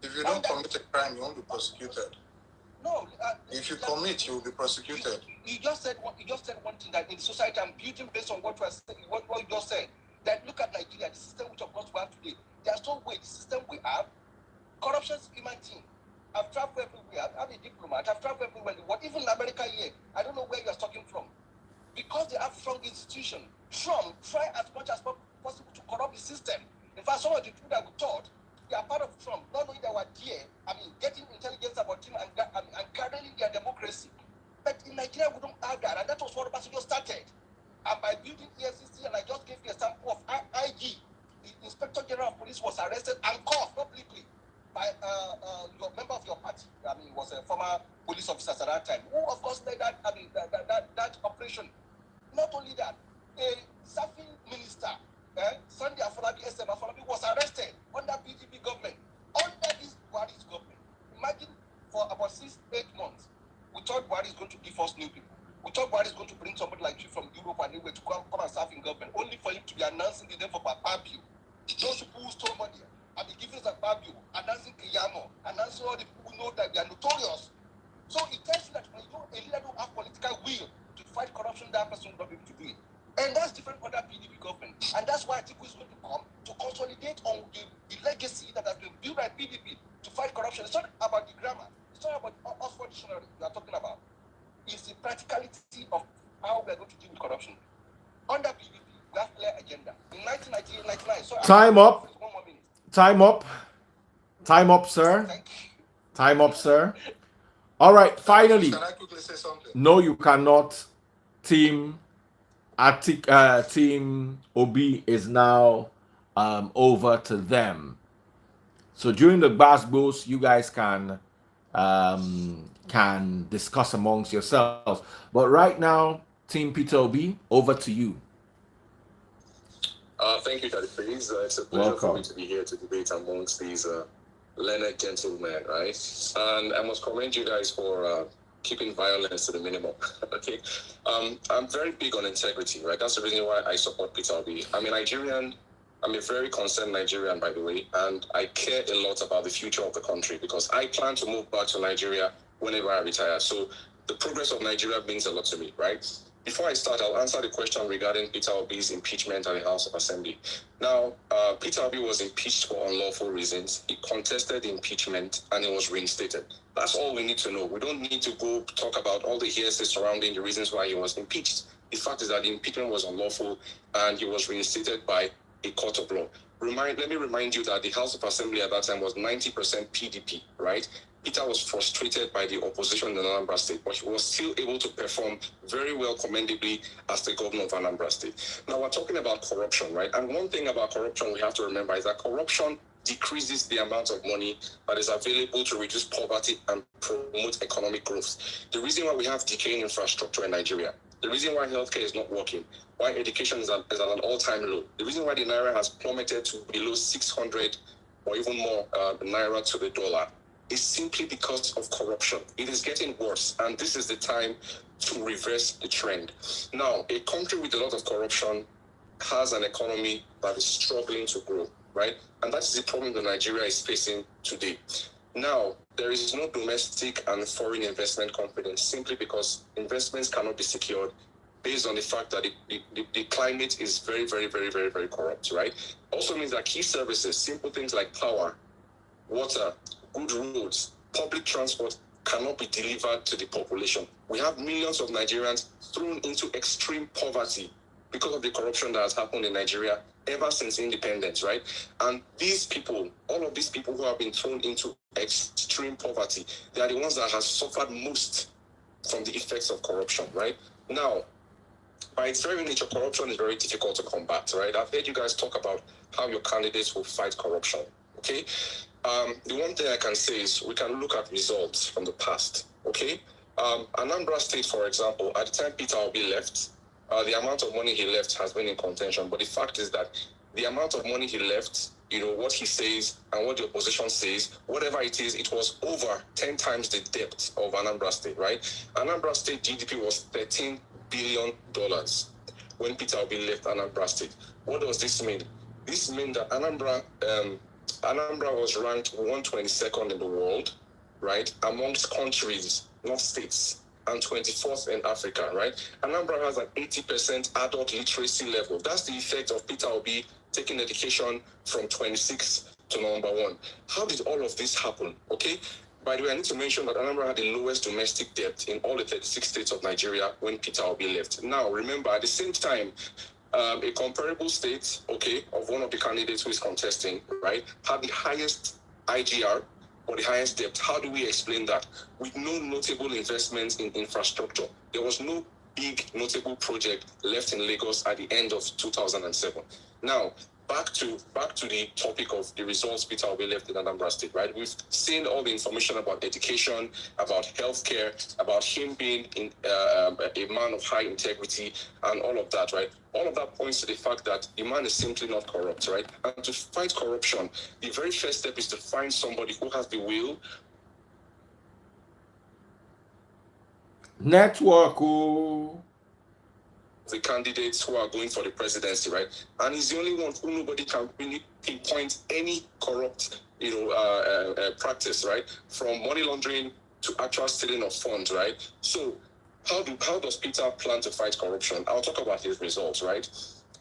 If you don't commit a crime, you won't be prosecuted.
No.
If you commit, you will be prosecuted.
You just said one thing, that in society, I'm building based on what you said, what you just said. That look at Nigeria, the system which of course we have today. There's no way the system we have. Corruption is in my team. I've traveled everywhere. I'm a diplomat. I've traveled everywhere. Even in America here, I don't know where you're talking from. Because they have strong institutions, Trump try as much as possible to corrupt the system. In fact, some of the people that we thought they are part of Trump, not knowing they were there, getting intelligence about him and gathering their democracy. But in Nigeria, we don't have that. And that was what Obasanjo started. And by building EFCC, and I just gave you a sample of IG, the Inspector General of Police was arrested and caught publicly by your member of your party. He was a former police officer at that time, who of course led that operation. Not only that, a serving minister, Sunday Afolabi, SM Afolabi, was arrested under PDP government, under this Buhari's government. Imagine for about 6-8 months, we thought Buhari is going to give us new people. We thought Buhari is going to bring somebody like you from Europe and anywhere to come and serve in government, only for him to be announcing the name for Babio. Those people who stole money, I've been giving Babio, announcing Kiyamo, announcing all the people who know that they are notorious. So it tells you that when you a leader don't have political will to fight corruption, that person will not be able to do it. And that's different for that PDP government. And that's why Atiku is going to come to consolidate on the legacy that has been built by PDP to fight corruption. It's not about the grammar. It's not about Oxford Dictionary we are talking about. It's the practicality of how we are going to deal with corruption. Under PDP, we have clear agenda. In 1999, so
Time up.
1 more minute.
Time up. Time up, sir.
Thank you.
Time up, sir. All right, finally.
Can I quickly say something?
No, you cannot. Team Team OB is now over to them. So during the Basbos, you guys can discuss amongst yourselves. But right now, Team Peter OB, over to you.
Thank you, Daddy Freeze. It's a pleasure for me to be here to debate amongst these learned gentlemen, right? And I must commend you guys for keeping violence to the minimum. Okay, I'm very big on integrity, right? That's the reason why I support Peter Obi. I'm a Nigerian. I'm a very concerned Nigerian, by the way, and I care a lot about the future of the country because I plan to move back to Nigeria whenever I retire. So the progress of Nigeria means a lot to me, right? Before I start, I'll answer the question regarding Peter Obi's impeachment at the House of Assembly. Now, Peter Obi was impeached for unlawful reasons. He contested the impeachment and he was reinstated. That's all we need to know. We don't need to go talk about all the hearsay surrounding the reasons why he was impeached. The fact is that the impeachment was unlawful and he was reinstated by a court of law. Let me remind you that the House of Assembly at that time was 90% PDP, right? Peter was frustrated by the opposition in Anambra State, but he was still able to perform very well, commendably, as the governor of Anambra State. Now, we're talking about corruption, right? And one thing about corruption we have to remember is that corruption decreases the amount of money that is available to reduce poverty and promote economic growth. The reason why we have decaying infrastructure in Nigeria, the reason why healthcare is not working, why education is at an all-time low, the reason why the Naira has plummeted to below 600 or even more Naira to the dollar, is simply because of corruption. It is getting worse, and this is the time to reverse the trend. Now, a country with a lot of corruption has an economy that is struggling to grow, right? And that's the problem that Nigeria is facing today. Now, there is no domestic and foreign investment confidence simply because investments cannot be secured based on the fact that the climate is very, very, very, very, very corrupt, right? Also means that key services, simple things like power, water, good roads, public transport cannot be delivered to the population. We have millions of Nigerians thrown into extreme poverty because of the corruption that has happened in Nigeria ever since independence, right? And these people, all of these people who have been thrown into extreme poverty, they are the ones that have suffered most from the effects of corruption, right? Now, by its very nature, corruption is very difficult to combat, right? I've heard you guys talk about how your candidates will fight corruption, okay? The one thing I can say is we can look at results from the past, okay? Anambra State, for example, at the time Peter Obi left, the amount of money he left has been in contention. But the fact is that the amount of money he left, what he says and what the opposition says, whatever it is, it was over 10 times the depth of Anambra State, right? Anambra State GDP was $13 billion when Peter Obi left Anambra State. What does this mean? This means that Anambra was ranked 122nd in the world, right, amongst countries, not states, and 24th in Africa, right? Anambra has an 80% adult literacy level. That's the effect of Peter Obi taking education from 26 to number 1. How did all of this happen, okay? By the way, I need to mention that Anambra had the lowest domestic debt in all the 36 states of Nigeria when Peter Obi left. Now, remember, at the same time, a comparable state, okay, of one of the candidates who is contesting, right, had the highest IGR or the highest debt. How do we explain that? With no notable investments in infrastructure. There was no big notable project left in Lagos at the end of 2007. Now, back to the topic of the results Peter Obi left in Anambra State, right? We've seen all the information about education, about healthcare, about him being a man of high integrity and all of that, right? All of that points to the fact that the man is simply not corrupt, right? And to fight corruption, the very first step is to find somebody who has the will.
Network. Oh.
The candidates who are going for the presidency, right? And he's the only one who nobody can really pinpoint any corrupt, practice, right? From money laundering to actual stealing of funds, right? So how does Peter plan to fight corruption? I'll talk about his results, right?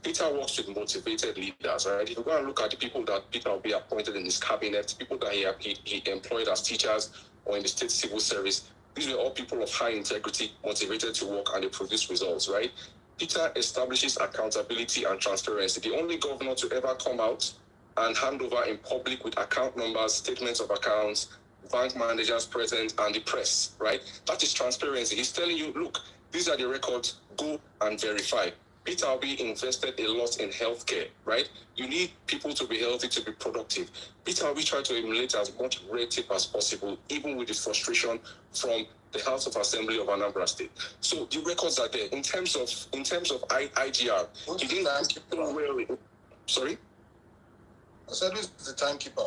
Peter works with motivated leaders, right? If you go and look at the people that Peter will be appointed in his cabinet, people that he employed as teachers or in the state civil service, these were all people of high integrity, motivated to work, and they produce results, right? Peter establishes accountability and transparency. The only governor to ever come out and hand over in public with account numbers, statements of accounts, bank managers present, and the press, right? That is transparency. He's telling you, look, these are the records, go and verify. Peter Obi invested a lot in healthcare, right? You need people to be healthy, to be productive. Peter Obi tried to eliminate as much red tape as possible, even with the frustration from the House of Assembly of Anambra State. So the records are there. In terms of IGR, he didn't keep well. Sorry?
I said, who's the timekeeper?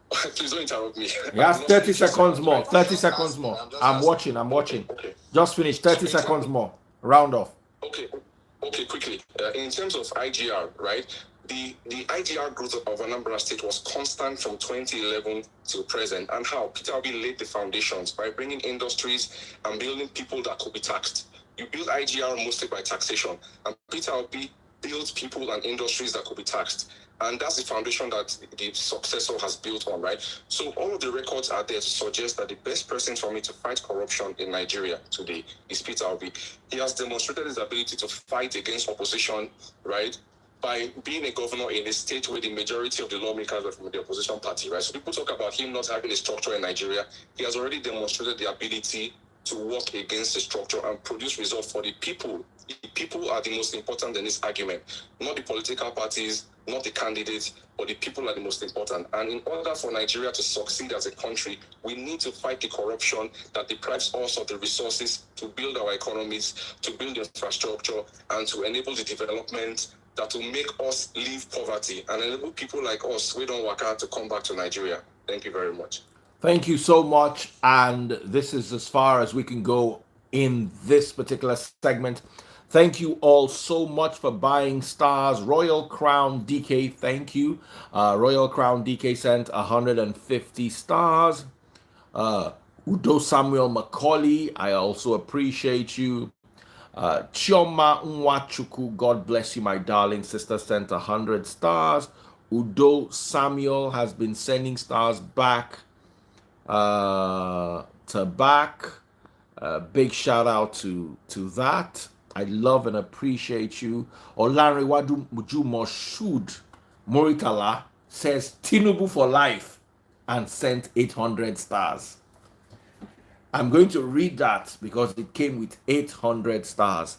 Please don't interrupt me.
You have 30 seconds more. 30 seconds more. I'm watching.
Okay.
Just finish. 30 seconds more. Round off.
Okay, quickly. In terms of IGR, right? The IGR growth of Anambra State was constant from 2011 to present. And how? Peter Obi laid the foundations by bringing industries and building people that could be taxed. You build IGR mostly by taxation. And Peter Obi built people and industries that could be taxed. And that's the foundation that the successor has built on, right? So all of the records are there to suggest that the best person for me to fight corruption in Nigeria today is Peter Obi. He has demonstrated his ability to fight against opposition, right? By being a governor in a state where the majority of the lawmakers are from the opposition party, right? So people talk about him not having a structure in Nigeria. He has already demonstrated the ability to work against the structure and produce results for the people. The people are the most important in this argument, not the political parties, not the candidates, but the people are the most important. And in order for Nigeria to succeed as a country, we need to fight the corruption that deprives us of the resources to build our economies, to build infrastructure, and to enable the development that will make us leave poverty and enable people like us, we don't work hard, to come back to Nigeria. Thank you very much.
Thank you so much. And this is as far as we can go in this particular segment. Thank you all so much for buying stars. Royal Crown DK, thank you. Royal Crown DK sent 150 stars. Udo Samuel Macaulay, I also appreciate you. Chioma Nwachuku, God bless you, my darling sister, sent 100 stars. Udo Samuel has been sending stars back to back. Big shout out to that. I love and appreciate you. Olanrewaju Moshood Moritala says Tinubu for life and sent 800 stars. I'm going to read that because it came with 800 stars.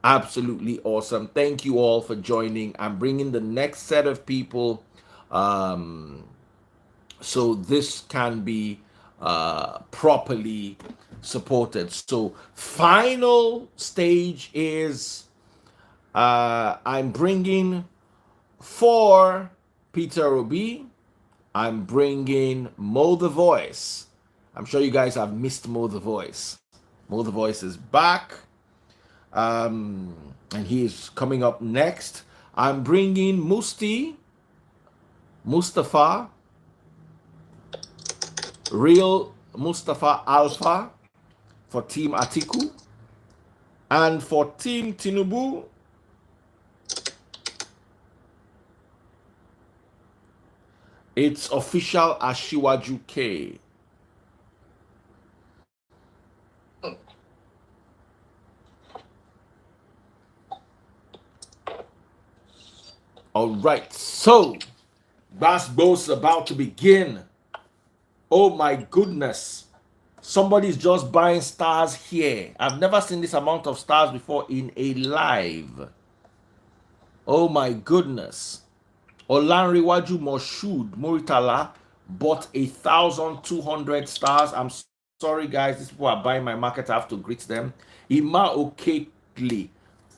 Absolutely awesome. Thank you all for joining. I'm bringing the next set of people so this can be properly supported. So final stage is I'm bringing for Peter Obi, I'm bringing Mo the Voice. I'm sure you guys have missed Mo the Voice. Mo the Voice is back, and he is coming up next. I'm bringing Mustafa, Real Mustafa Alpha for Team Atiku, and for Team Tinubu, it's official Ashiwaju K. All right, so Basketball's about to begin. Oh my goodness. Somebody's just buying stars here. I've never seen this amount of stars before in a live. Oh my goodness. Olanrewaju Moshood Moritala bought 1,200 stars. I'm sorry, guys. These people are buying my market. I have to greet them. Ima Okekli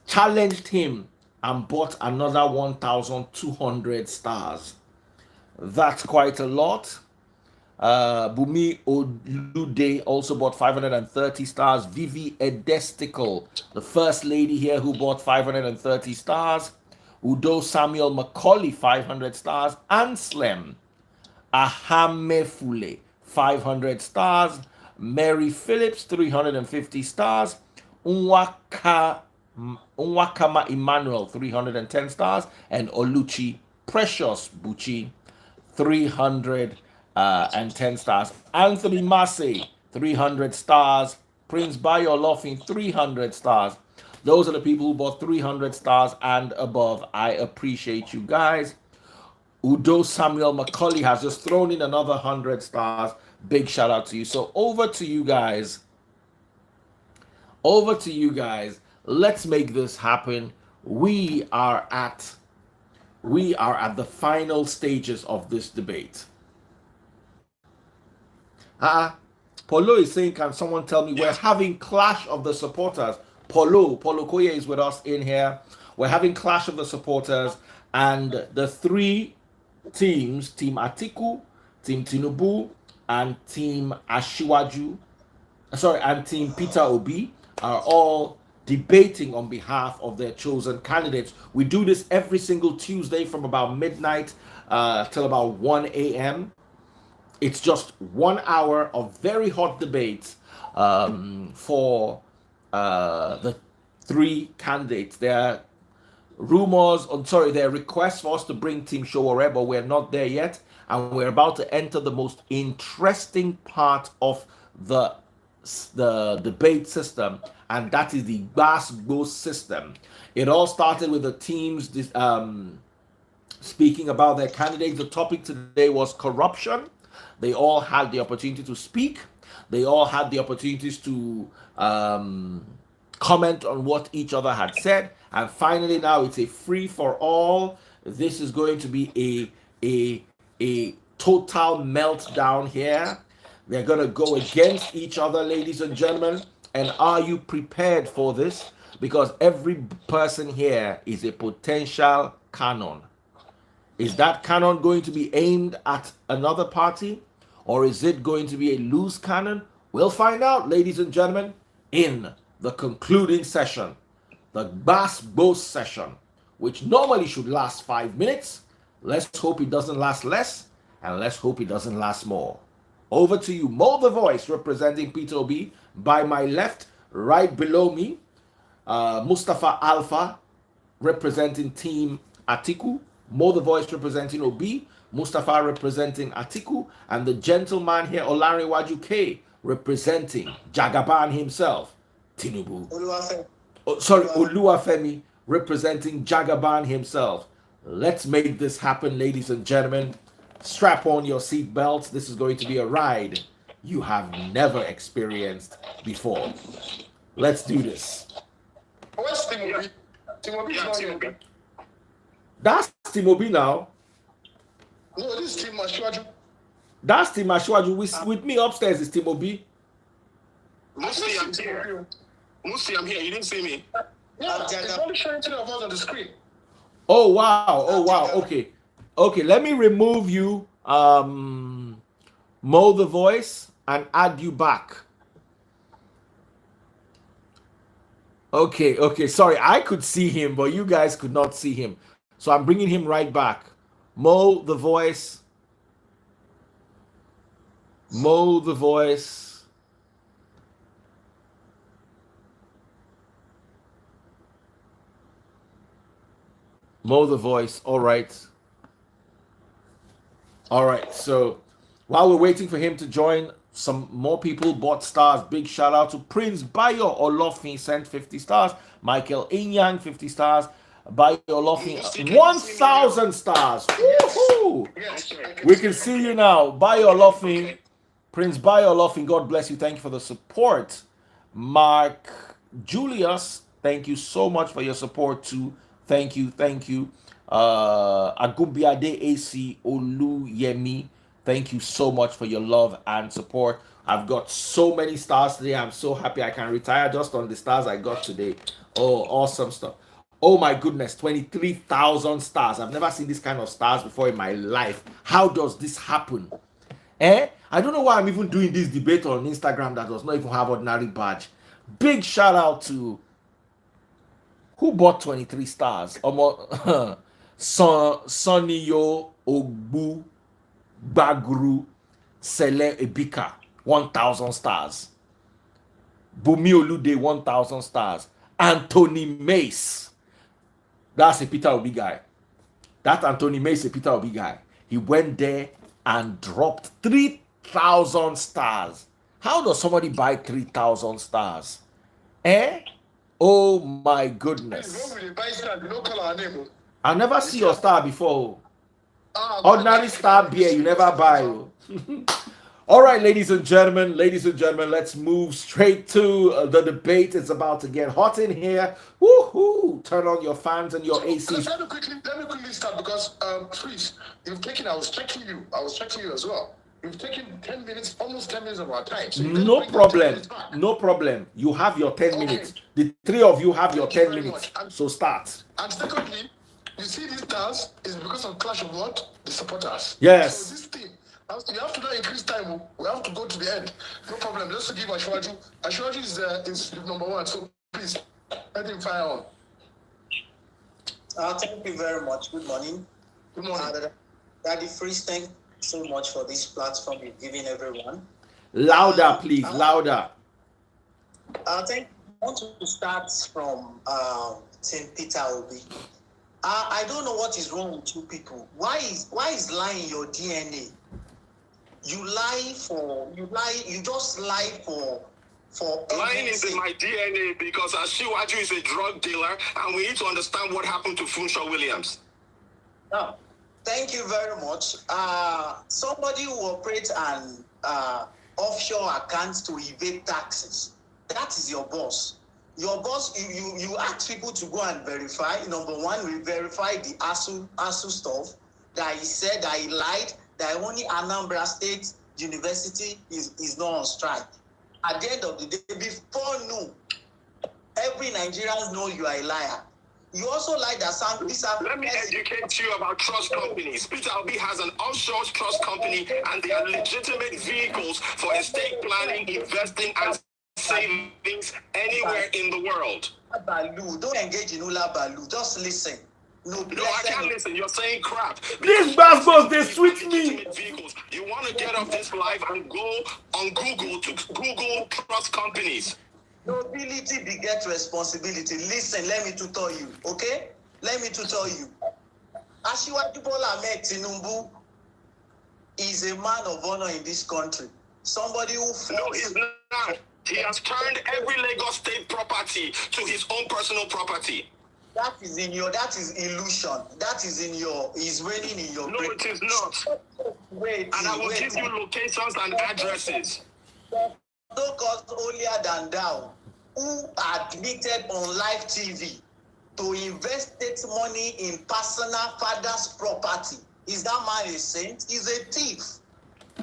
challenged him and bought another 1,200 stars. That's quite a lot. Bumi Olude also bought 530 stars. Vivi Edestical, the first lady here who bought 530 stars. Udo Samuel Macaulay, 500 stars. Anslem Ahamefule, 500 stars. Mary Phillips, 350 stars. Unwakama Emmanuel, 310 stars. And Oluchi Precious Buchi, 310 stars. Anthony Massey, 300 stars. Prince Bayo Loffin, 300 stars. Those are the people who bought 300 stars and above. I appreciate you guys. Udo Samuel Macaulay has just thrown in another 100 stars. Big shout out to you. So over to you guys. Over to you guys. Let's make this happen. We are at the final stages of this debate. Polo is saying, can someone tell me we're having clash of the supporters? Polo Koye is with us in here. We're having clash of the supporters, and the three teams, Team Atiku, Team Tinubu, and Team Ashiwaju, and Team Peter Obi are all debating on behalf of their chosen candidates. We do this every single Tuesday from about midnight till about 1 a.m. It's just 1 hour of very hot debates for the three candidates. There are there are requests for us to bring Team Showore, but we're not there yet. And we're about to enter the most interesting part of the debate system, and that is the Basbo system. It all started with the teams speaking about their candidates. The topic today was corruption. They all had the opportunity to speak. They all had the opportunities to comment on what each other had said. And finally, now it's a free for all. This is going to be a total meltdown here. They're going to go against each other, ladies and gentlemen. And are you prepared for this? Because every person here is a potential cannon. Is that cannon going to be aimed at another party? Or is it going to be a loose cannon? We'll find out, ladies and gentlemen, in the concluding session, the Bass Boast session, which normally should last 5 minutes. Let's hope it doesn't last less, and let's hope it doesn't last more. Over to you, Mo the Voice, representing Peter Obi. By my left, right below me, Mustafa Alpha, representing Team Atiku. Mo the Voice representing Obi, Mustafa representing Atiku, and the gentleman here, Olanrewaju K, representing Jagaban himself, Tinubu. Oluwafemi, representing Jagaban himself. Let's make this happen, ladies and gentlemen. Strap on your seat belts. This is going to be a ride you have never experienced before. Let's do this.
Where's Timobi? Timobi is not here.
That's Timobi now.
No, this is Team Ashwaju.
That's Team Ashwaju. With me upstairs is Timobi.
Musi, I'm here. Musi, I'm here. You didn't see me.
Yeah, it's only showing two of us on the screen.
Oh wow. Okay, let me remove you, Mo the Voice, and add you back. Okay, sorry, I could see him, but you guys could not see him. So I'm bringing him right back. Mo the Voice. Mo the Voice. Mo the Voice. All right, so while we're waiting for him to join, some more people bought stars. Big shout out to Prince Bayo Olofin, sent 50 stars. Michael Inyang, 50 stars. Bayo Olofin, 1,000 stars. Woohoo!
Yes,
We can see you now. Bayo Olofin, Prince Bayo Olofin, God bless you. Thank you for the support. Mark Julius, thank you so much for your support too. Thank you. Agumbiade AC Oluyemi, thank you so much for your love and support. I've got so many stars today. I'm so happy I can retire just on the stars I got today. Oh, awesome stuff. Oh my goodness, 23,000 stars. I've never seen this kind of stars before in my life. How does this happen? I don't know why I'm even doing this debate on Instagram that does not even have ordinary badge. Big shout out to who bought 23 stars. Sonny Ogbu Baguru Sele Ebika 1,000 stars. Bumi Olude 1,000 stars. Anthony Mace. That's a Peter Obi guy. That Anthony Mace, a Peter Obi guy. He went there and dropped 3,000 stars. How does somebody buy 3,000 stars? Oh my goodness. I never see your star before. Ordinary star beer, you never buy. All right, ladies and gentlemen, let's move straight to the debate. It's about to get hot in here. Woohoo! Turn on your fans and your ACs.
Let me quickly start because, please, I was checking you as well. You've taken 10 minutes, almost 10 minutes of our time. So
no problem. You have your 10 minutes. The three of you have your 10 minutes. So start.
And secondly, you see these stars is because of clash of what? The supporters.
Yes.
So this thing, you have to not increase time. We have to go to the end. No problem. Let's give Ashwaju. Ashwaju is number one. So please, let him fire on.
Thank you very much. Good morning.
Good morning.
Daddy Freeze, thank you so much for this platform you're giving everyone.
Louder, please. Louder.
I want to start from St. Peter Obi. I don't know what is wrong with you people. Why is lying your DNA? You just lie for
lying is in my DNA because Asiwaju is a drug dealer and we need to understand what happened to Funshaw Williams.
Now, thank you very much. Somebody who operates an offshore account to evade taxes, that is your boss. Your boss, you ask people to go and verify. Number one, we verify the ASU stuff that he said that he lied, that only Anambra State University is not on strike. At the end of the day, before noon, every Nigerian know you are a liar. You also like that some.
Let me educate you about trust companies. Peter Obi has an offshore trust company, and they are legitimate vehicles for estate planning, investing, and savings anywhere in the world.
Balu, don't engage in Ula Balu. Just listen.
No, I can't listen. You're saying crap.
These bastards, they switch me.
Vehicles. You want to get off this live and go on Google to Google trust companies.
Nobility begets responsibility. Listen, let me to tell you, okay? Let me to tell you. Asiwaju Bola Ahmed Tinubu is a man of honor in this country. Somebody who fought.
No, he's not. He has turned every Lagos state property to his own personal property.
That is illusion. That is is raining in your
No,
brain.
it is not.
Wait.
And I will give you locations and addresses.
No cost holier than thou, who admitted on live TV to invest state money in personal father's property. Is that man a saint? He's a thief.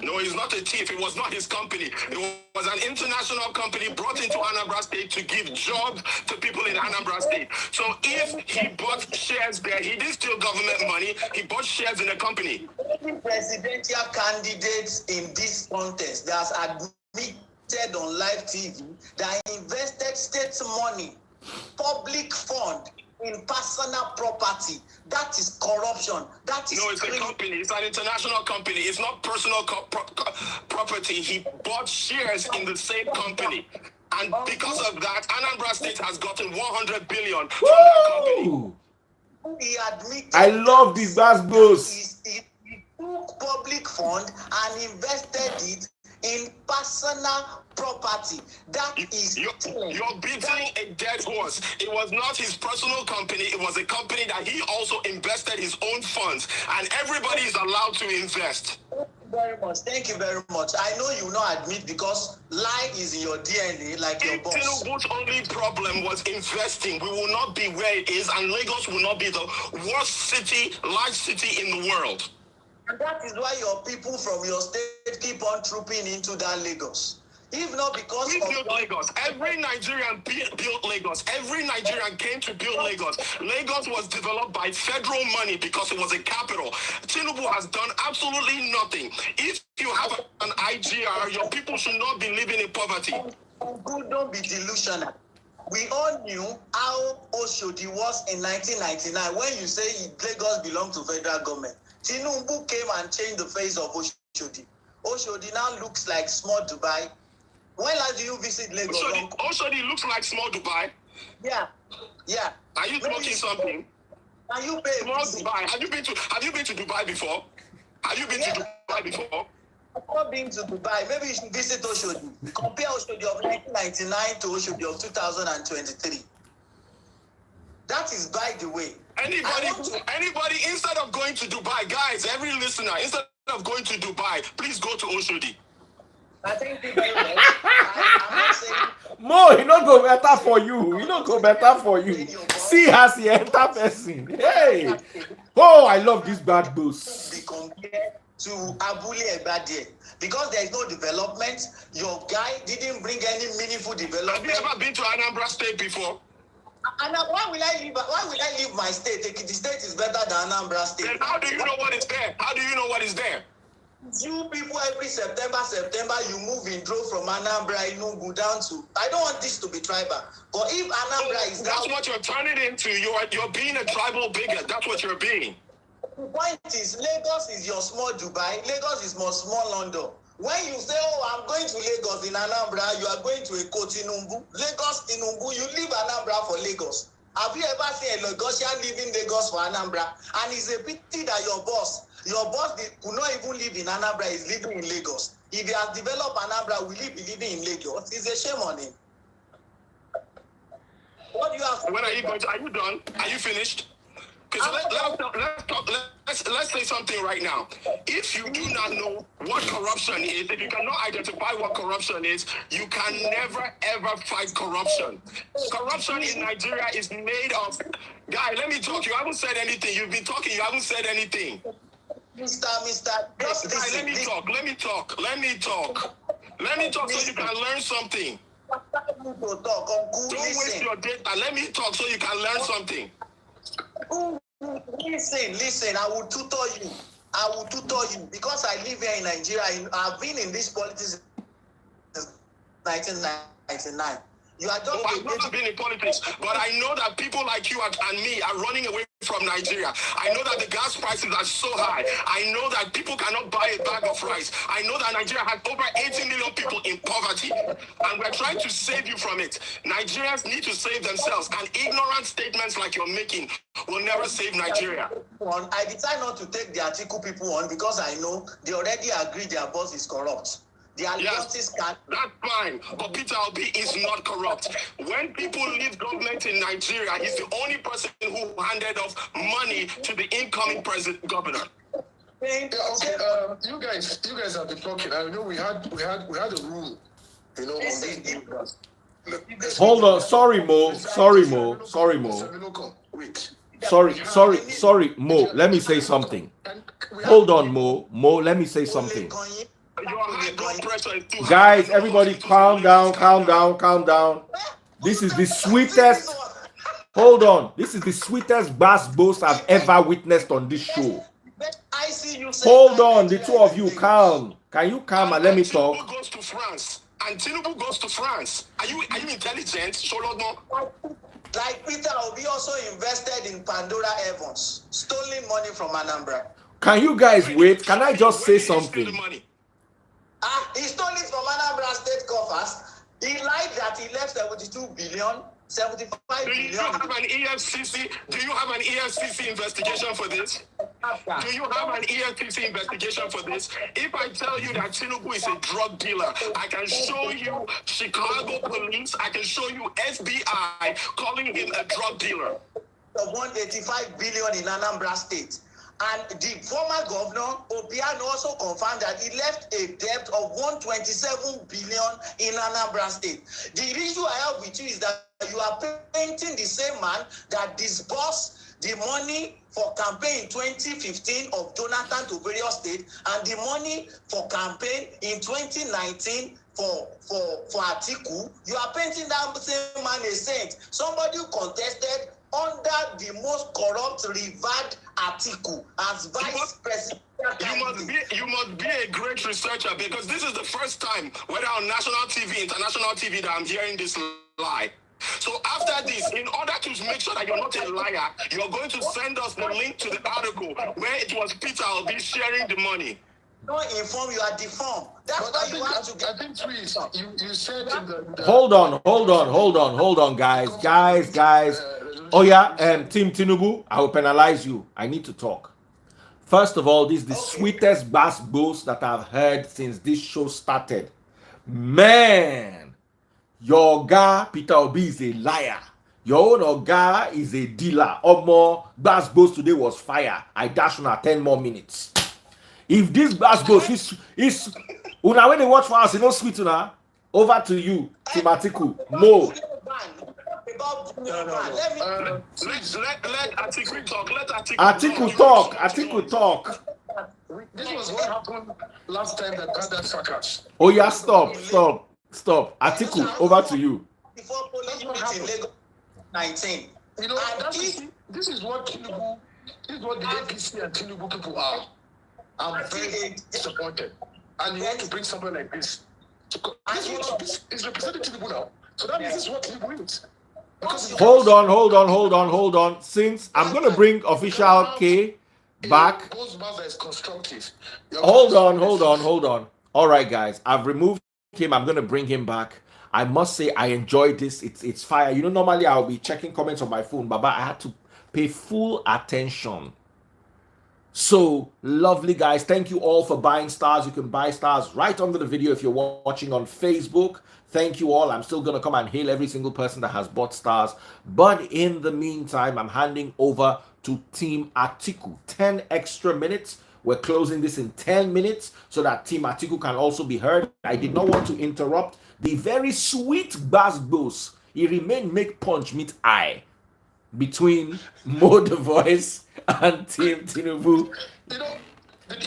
No, he's not a thief. It was not his company. It was an international company brought into Anambra State to give jobs to people in Anambra State. So if he bought shares there, he didn't steal government money. He bought shares in a company.
Any presidential candidates in this contest that's admitted on live TV that invested state money, public fund, in personal property, that is corruption. That is
no, it's a company. It's an international company. It's not personal property. He bought shares in the same company, and because of that, Anambra State has gotten 100 billion from that company.
He admitted.
I love these basketballs.
He took public fund and invested it in personal property. That
you're beating a dead horse. It was not his personal company. It was a company that he also invested his own funds, and everybody is allowed to invest.
Thank you very much. I know you not admit because lie is in your DNA, like your boss.
Tinubu's only problem was investing. We will not be where it is, and Lagos will not be the worst large city in the world.
And that is why your people from your state keep on trooping into that Lagos. If not because
We
of
built Lagos. Every Nigerian built Lagos. Every Nigerian came to build Lagos. Lagos was developed by federal money because it was a capital. Tinubu has done absolutely nothing. If you have an IGR, your people should not be living in poverty.
Good, don't be delusional. We all knew how Oshodi was in 1999 when you say Lagos belonged to federal government. Tinubu came and changed the face of Oshodi. Oshodi now looks like small Dubai. When last do you visit Lagos?
Oshodi looks like small Dubai.
Yeah.
Are you smoking something?
Are you paying?
Small Dubai. Have you been to Dubai before? Have you been to Dubai before?
I've not been to Dubai. Maybe you should visit Oshodi. Compare Oshodi of 1999 to Oshodi of 2023. That is by the way.
Anybody, instead of going to Dubai, guys, every listener, instead of going to Dubai, please go to Oshodi.
I thank you very much. I'm not saying
Mo, he not go better for you. He not go better for you. See has he enter person. Hey. Oh, I love this bad boss.
Be compared to Abule Egbadie because there is no development. Your guy didn't bring any meaningful development.
Have you ever been to Anambra State before?
And why will I leave my state? The state is better than Anambra State.
Then how do you know what is there? How do you know what is there?
You people every September, you move in drove from Anambra, Enugu down to. I don't want this to be tribal, but if Anambra is
that's what you're turning into. You're being a tribal bigot. That's what you're being.
The point is, Lagos is your small Dubai. Lagos is my small London. When you say, "Oh, I'm going to Lagos in Anambra," you are going to Eko Tinubu. Lagos Tinubu, you leave Anambra for Lagos. Have you ever seen a Lagosian leaving Lagos for Anambra? And it's a pity that your boss could not even live in Anambra, is living in Lagos. If he has developed Anambra, will he be living in Lagos? It's a shame on him. What do you have?
When are you going to? Are you done? Are you finished? Because let's say something right now. If you do not know what corruption is, if you cannot identify what corruption is, you can never ever fight corruption. Corruption in Nigeria is made of. Guy, let me talk. You haven't said anything. You've been talking. You haven't said anything.
Mister, just listen.
Guy, let me talk so you can learn something. Don't waste your data. Let me talk so you can learn something.
Listen, I will tutor you because I live here in Nigeria. I've been in this politics since 1999. You are just
I've never been in politics, but I know that people like you and me are running away from Nigeria. I know that the gas prices are so high. I know that people cannot buy a bag of rice. I know that Nigeria has over 80 million people in poverty, and we're trying to save you from it. Nigerians need to save themselves, and ignorant statements like you're making will never save Nigeria.
I decide not to take the Atiku people on because I know they already agree their boss is corrupt.
Yes, that's fine. But Peter Obi is not corrupt. When people leave government in Nigeria, he's the only person who handed off money to the incoming governor.
Yeah, okay. You guys have been talking. I know we had a rule. You know, on this.
Hold on. Sorry, Mo.
Wait.
Sorry, Mo. Let me say something. Hold on, Mo. Let me say something. Guys, everybody calm down. This is the sweetest. Hold on. This is the sweetest bass boast I've ever witnessed on this show. Hold on, the two of you calm. Can you calm and let me talk?
Tinubu goes to France. And Tinubu goes to France. Are you intelligent?
Like Peter Obi also invested in Pandora Evans, stolen money from Anambra.
Can you guys wait? Can I just say something?
He stole it from Anambra State coffers. He lied that he left 72 billion, 75 billion.
Do you have an EFCC? Do you have an EFCC investigation for this? Do you have an EFCC investigation for this? If I tell you that Tinubu is a drug dealer, I can show you Chicago police, I can show you FBI calling him a drug dealer.
185 billion in Anambra State. And the former governor, Obiano, also confirmed that he left a debt of 127 billion in Anambra State. The issue I have with you is that you are painting the same man that disbursed the money for campaign in 2015 of Jonathan to various states and the money for campaign in 2019 for Atiku, you are painting that same man a saint. Somebody who contested under the most corrupt, revered Atiku as vice president.
You must be a great researcher, because this is the first time, whether on national TV, international TV, that I'm hearing this lie. So after this, in order to make sure that you're not a liar, you're going to send us the link to the article where it was Peter Obi sharing the money.
Don't inform, you are deformed. That's why you have to get.
I think please, you said in the
Hold on, guys. Oh yeah, Team Tinubu, I will penalize you. I need to talk. First of all, this is the sweetest bass boast that I've heard since this show started. Man, your guy Peter Obi is a liar. Your own guy is a dealer. Omo, bass boast today was fire. I dash on 10 more minutes. If this bass boast is una when they watch for us, you know sweet una. Over to you, Team Atiku. Mo.
Let Atiku talk. Let
Atiku talk.
This was what happened last time that got that fracas.
Oh yeah, stop. Atiku, over to you.
Before police meeting Lagos 19.
You know, this is what Tinubu, this is what the APC and Tinubu people are. I'm very disappointed. And you want to bring somebody like this. This is representing Tinubu now. So that means this is what Tinubu is.
Hold on. Since I'm going to bring official K back. Hold on. All right, guys. I've removed him. I'm going to bring him back. I must say I enjoyed this. It's fire. You know, normally I'll be checking comments on my phone, but I had to pay full attention. So lovely, guys. Thank you all for buying stars. You can buy stars right under the video if you're watching on Facebook. Thank you all. I'm still going to come and hail every single person that has bought stars. But in the meantime, I'm handing over to Team Atiku. 10 extra minutes. We're closing this in 10 minutes so that Team Atiku can also be heard. I did not want to interrupt the very sweet bass boss. He remained make punch meet eye between Mo the Voice and Team Tinubu.
You know,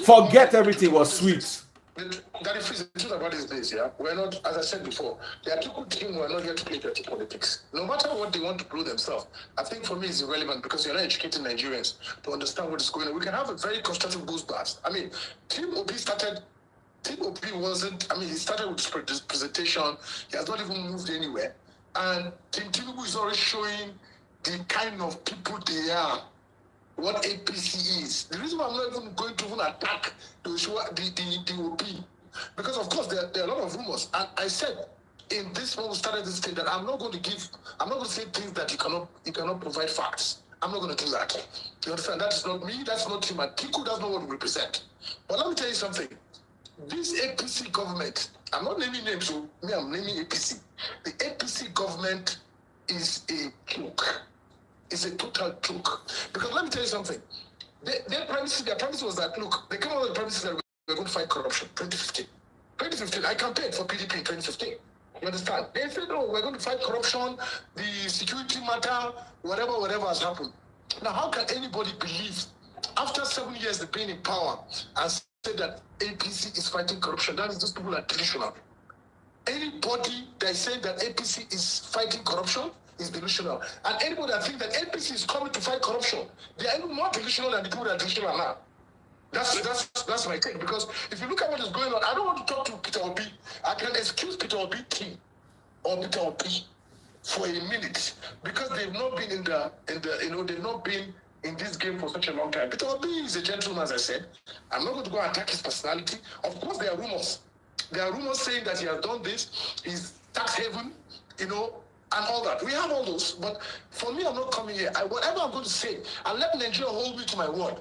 forget everything was sweet.
That is the truth about these days, yeah. We're not, as I said before, the Atiku team were not here to play dirty politics. No matter what they want to prove themselves, I think for me it's irrelevant because you're not educating Nigerians to understand what is going on. We can have a very constructive boost blast. I mean, Team Obi wasn't, he started with this presentation. He has not even moved anywhere. And Team Tinubu is already showing the kind of people they are, what APC is. The reason why I'm not even going to even attack the OP, because of course there are a lot of rumors. And I said in this when we started this thing that I'm not going to say things that you cannot provide facts. I'm not going to do that. You understand? That is not me, that's not Team Atiku, that's not what we represent. But let me tell you something. This APC government, I'm not naming names, so me, I'm naming APC. The APC government is a joke. It's a total joke. Because let me tell you something. Their premise was that, look, they came out with the premises that we're going to fight corruption. 2015, I campaigned for PDP in 2015. You understand? They said, no, we're going to fight corruption, the security matter, whatever has happened. Now, how can anybody believe, after 7 years they've been in power, and say that APC is fighting corruption? That is, those people are delusional. Anybody that is saying that APC is fighting corruption is delusional. And anybody that thinks that APC is coming to fight corruption, they are even more delusional than the people that are delusional now. That's my take. Because if you look at what is going on, I don't want to talk to Peter Obi. I can excuse Peter Obi team or Peter Obi for a minute because they've not been they've not been in this game for such a long time. Peter Obi is a gentleman, as I said. I'm not going to go and attack his personality. Of course, there are rumors. There are rumors saying that he has done this, he's tax haven, and all that. We have all those, but for me, I'm not coming here. Whatever I'm going to say, and let Nigeria hold me to my word.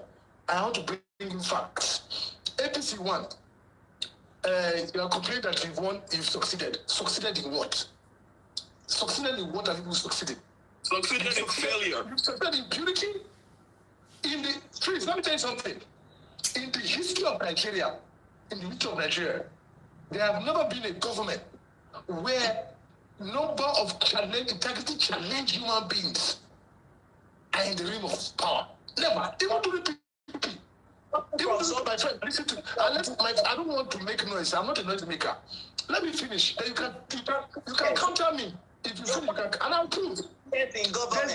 I want to bring in facts. APC won. You are complaining that you've succeeded. Succeeded in what? Succeeded in what have you succeeded?
Succeeded in failure.
You succeeded in purity? Please, let me tell you something. In the history of Nigeria, there have never been a government where number of integrity challenge human beings are in the realm of power. Never. Even to the PDP. My friend, listen to me. I don't want to make noise. I'm not a noise maker. Let me finish. Then you can counter me. If you feel you can, and I'll prove. There's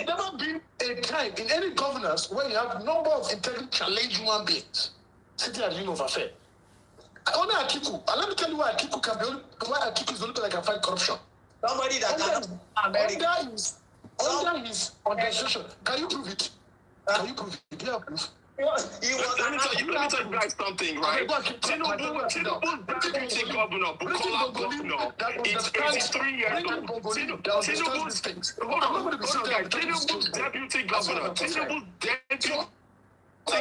never been a time in any governance where you have a number of intelligent challenged human beings sitting at the ring of affair. Only Atiku. And let me tell you why Atiku is the only person that can fight corruption.
Somebody that
under his administration. Can you prove it? Can you prove it? Do you have proof?
Let me tell you guys something, right? Tinubu's deputy governor, Bukola governor, it's 83 years old. Tinubu's deputy governor,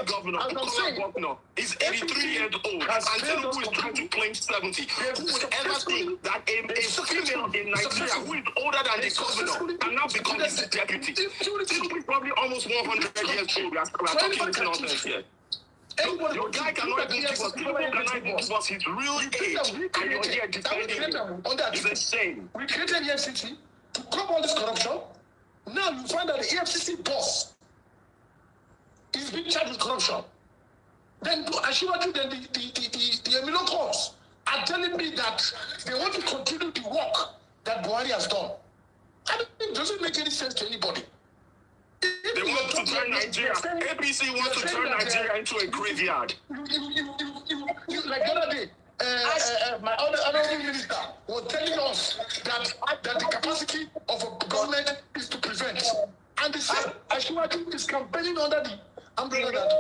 governor, Bukola governor, is 83 years old, and Tinubu is trying to claim 70. Who would ever think that a female in Nigeria who is older than the governor can now become his deputy? Tinubu is probably almost 100 years old. We are talking this nonsense here. Your guy cannot even give us, Tinubu cannot even give us his real age, and you're here defending him. It's a shame.
We created the EFCC to curb all this corruption. Now you find that the EFCC boss is being charged with corruption. Then Ashiwaju, then the Emilo Corps are telling me that they want to continue the work that Buhari has done. I don't think it doesn't make any sense to anybody.
They want to turn Nigeria. APC wants to turn Nigeria into a graveyard.
You like the other day, my honorable minister was telling us that the capacity of a government is to prevent. And the same Ashiwaju is campaigning under the umbrella that,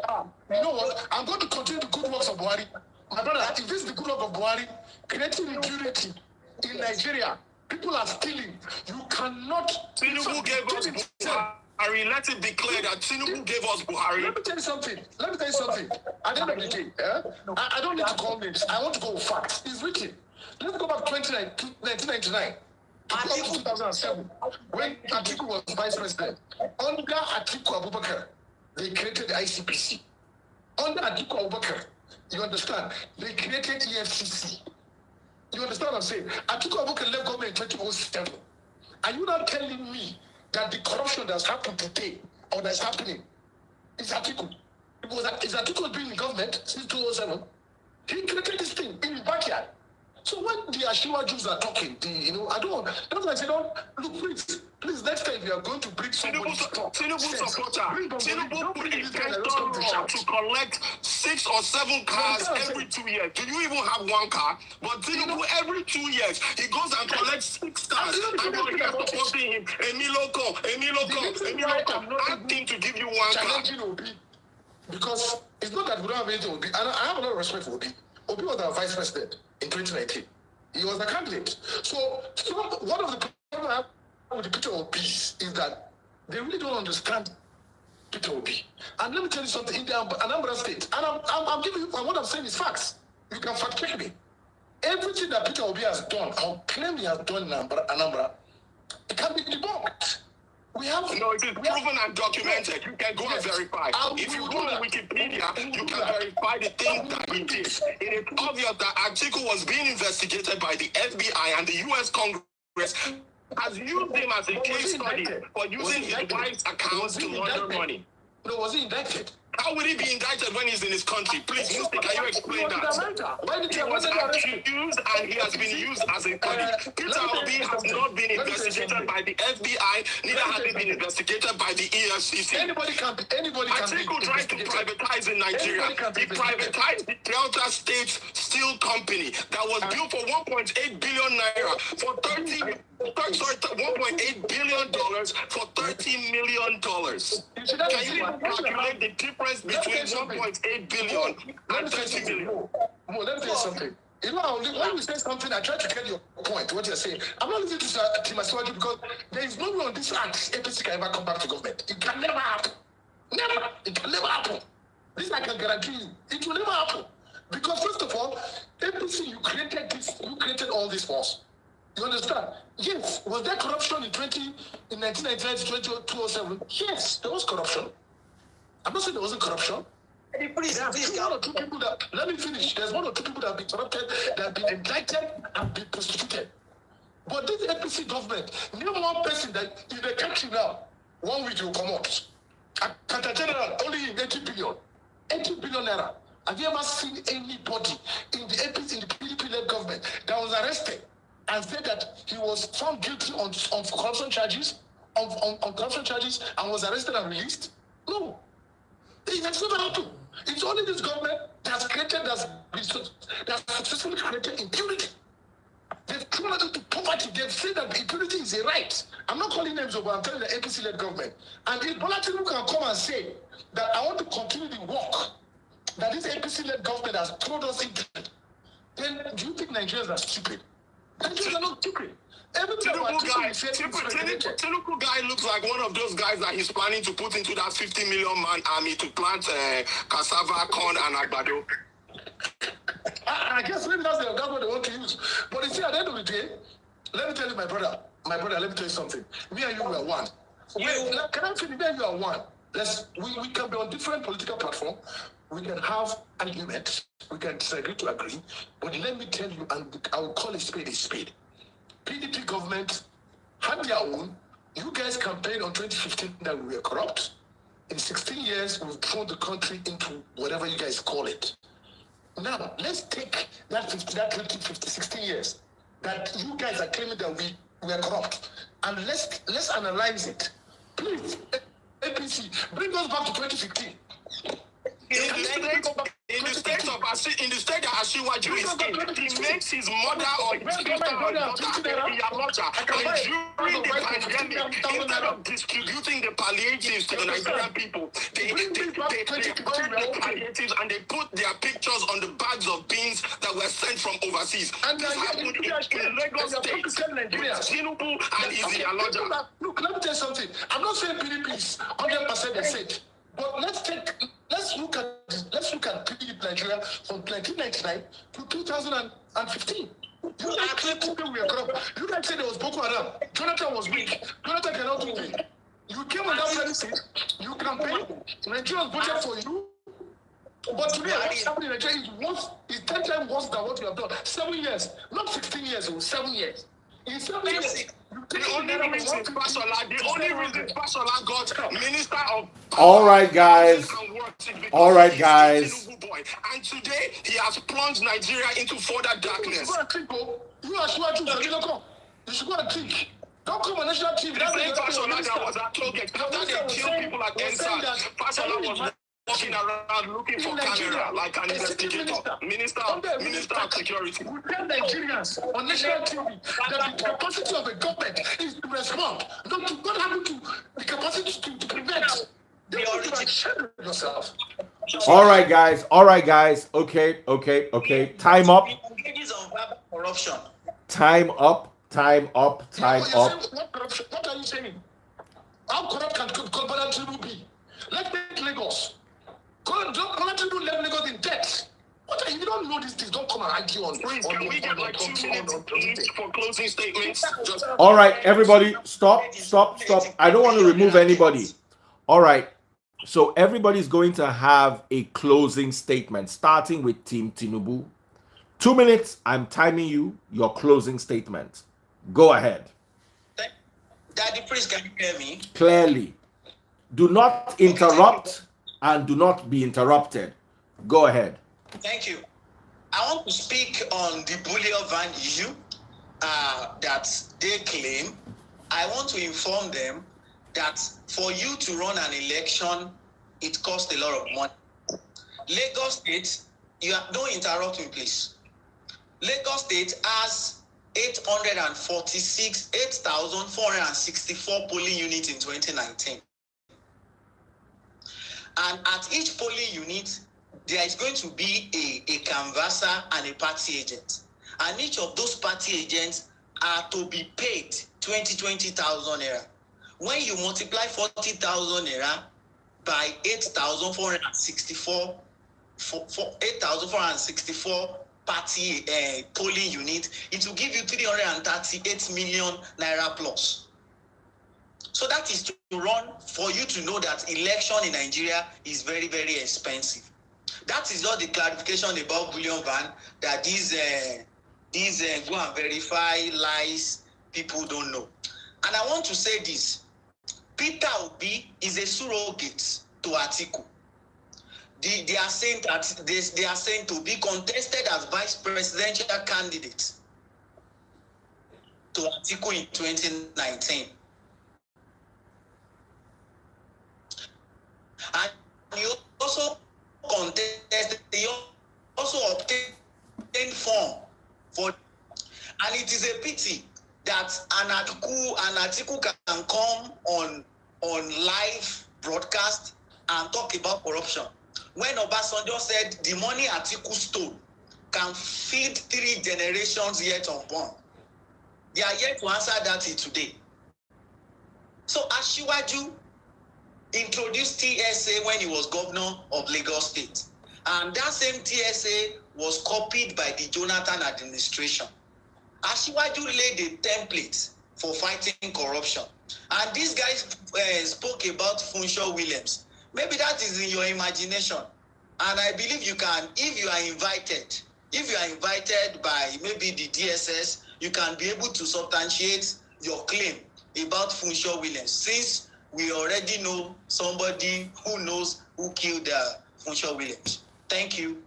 you know what, I'm going to continue the good works of Buhari. My brother, if this is the good work of Buhari, creating impunity in Nigeria, people are stealing. You cannot...
Tinubu gave us Buhari. Let it be clear that Tinubu gave us Buhari.
Let me tell you something. At the end of the day, I don't need to call names. I want to go with facts. It's written. Let's go back to 1999. To 2007, when Atiku was vice president. Under Atiku Abubakar, they created the ICPC. Under Atiku Abubakar, you understand, they created EFCC. You understand what I'm saying? Atiku Abubakar left government in 2007. Are you not telling me that the corruption that's happened today, or that's happening, is Atiku? Is Atiku been in government since 2007? He created this thing in his backyard. So when the Ashiwajus are talking, I don't. That's why I say, look, please, next time you are going to bring somebody to talk.
Tinubu supporter. Tinubu put a law to collect 6 or 7 cars every 2 years. Do you even have 1 car? But Tinubu, every 2 years, he goes and collects 6 cars. And you're here supporting him. Emiloko. Ask him to give you 1 car.
Because it's not that we don't have anything with Obi. And I have a lot of respect for Obi. Obi was our vice president in 2019. He was the candidate. So one of the problems I have with the Peter Obi is that they really don't understand Peter Obi. And let me tell you something, in the Anambra State, and I'm giving you, what I'm saying is facts. You can fact check me. Everything that Peter Obi has done, or claim he has done in Anambra, it can be debunked.
No, it is proven and documented. You can go and verify. If you go on Wikipedia, you can verify the things that he did. It is obvious that Atiku was being investigated by the FBI, and the U.S. Congress has used him as a case study for using his wife's accounts to launder money.
No, was he indicted?
How would he be indicted when he's in his country? Please, Mr. Can you explain that? He was accused and he has been used as a body. Peter Obi has not been investigated by the FBI, neither has he been investigated by the EFCC.
Anybody can be
Atiku tried to privatize in Nigeria. He privatized the Delta State Steel Company that was built for 1.8 billion naira for $1.8 billion for $13 million. Can you calculate the difference between 1.8 billion and 30 million?
Let me tell you something. You know, when you say something, I try to get your point, what you're saying. I'm not listening to Tim Aswaju because there is no way on this act APC can ever come back to government. It can never happen. Never. It can never happen. This I can guarantee you. It will never happen. Because first of all, APC, you created all this force. You understand? Yes. Was there corruption in 1999 to 2007? Yes, there was corruption. I'm not saying there wasn't corruption. There's 1 or 2 people that, let me finish. There's 1 or 2 people that have been corrupted, that have been indicted and been prosecuted. But this APC government, name 1 person that in the country now, 1 week you come out. Kanta General, only in 80 billion. 80 billion naira. Have you ever seen anybody in the APC, in the PDP-led government that was arrested and said that he was found guilty on corruption charges, on corruption charges, and was arrested and released? No. It has never happened. It's only this government that's successfully created impunity. They've thrown us into poverty. They've said that impunity is a right. I'm not calling names, but I'm telling the APC-led government. And if Bola Tinubu can come and say that I want to continue the work that this APC-led government has thrown us into, then do you think Nigerians are stupid? Nigerians are not stupid.
Tinubu guy looks like one of those guys that he's planning to put into that 50 million man army to plant cassava, corn, and agbado.
I guess maybe that's what they want to use. But you see, at the end of the day, let me tell you, my brother, let me tell you something. Me and you are one. Can I feel that you are one? We can be on different political platforms. We can have arguments. We can disagree to agree. But let me tell you, and I will call a spade a spade. PDP government had their own. You guys campaigned on 2015 that we were corrupt. In 16 years, we've thrown the country into whatever you guys call it. Now, let's take that 16 years that you guys are claiming that we are corrupt, and let's analyze it. Please, APC, bring us back to 2015.
In the state that Asiwaju is in, he makes his mother or his sister or daughter a Yamota. And during the pandemic, instead of distributing the palliatives to the Nigerian people, they take the palliatives and they put their pictures on the bags of beans that were sent from overseas. And this happened in Lagos State with Tinubu and Iziyaloja.
Look, let me tell you something. I'm not saying PDP is 100% the same. But let's look at PDP Nigeria from 1999 to 2015. You guys said there was Boko Haram. Jonathan was weak. Jonathan cannot do it. You came on that premises. You campaigned. Nigerians voted for you. But today, what's happening in Nigeria is 10 times worse than what you have done. 7 years, not 16 years. It was 7 years. In 7 years.
The only reason Fashola got Minister of
All right, guys.
And today he has plunged Nigeria into further darkness.
You should go and think. Don't come on national TV.
That's the Fashola that was at Toget. After they killed people at NSAS, Fashola was walking around looking for camera like an investigator. Minister of Security.
We tell Nigerians on national TV that the capacity of the government is to respond, not having the capacity to prevent. Yourself.
All right, guys. Okay. Time up. Time up.
What are you saying? How corrupt can Bola Tinubu be? Let's take Lagos. Bola Tinubu left Lagos in debt. If you don't know these things, don't come and argue on.
Please, can we get like 2 minutes for closing statements?
All right, everybody, stop. I don't want to remove anybody. All right. So everybody's going to have a closing statement, starting with Team Tinubu. 2 minutes. I'm timing you. Your closing statement. Go ahead.
Daddy, please, can you hear me?
Clearly. Do not interrupt and do not be interrupted. Go ahead.
Thank you. I want to speak on the bullion van issue that they claim. I want to inform them that for you to run an election, it costs a lot of money. Lagos State, don't interrupt me, please. Lagos State has 8,464 polling units in 2019. And at each polling unit, there is going to be a canvasser and a party agent. And each of those party agents are to be paid 20,000 naira. When you multiply 40,000 naira by 8,464 party polling unit, it will give you 338 million naira plus. So that is to run, for you to know that election in Nigeria is very, very expensive. That is all the clarification about bullion van, that these go and verify lies people don't know. And I want to say this. Peter Obi is a surrogate to Atiku. they are saying that they are saying to be contested as vice presidential candidate to Atiku in 2019. And he also contested, he also obtained form for, and it is a pity that an Atiku can come on live broadcast and talk about corruption. When Obasanjo said the money Atiku stole can feed 3 generations yet unborn, they are yet to answer that today. So Asiwaju introduced TSA when he was governor of Lagos State, and that same TSA was copied by the Jonathan administration. Asiwaju laid a template for fighting corruption, and these guys spoke about Funshaw Williams. Maybe that is in your imagination, and I believe you can, if you are invited by maybe the DSS, you can be able to substantiate your claim about Funshaw Williams, since we already know somebody who knows who killed Funshaw Williams. Thank you,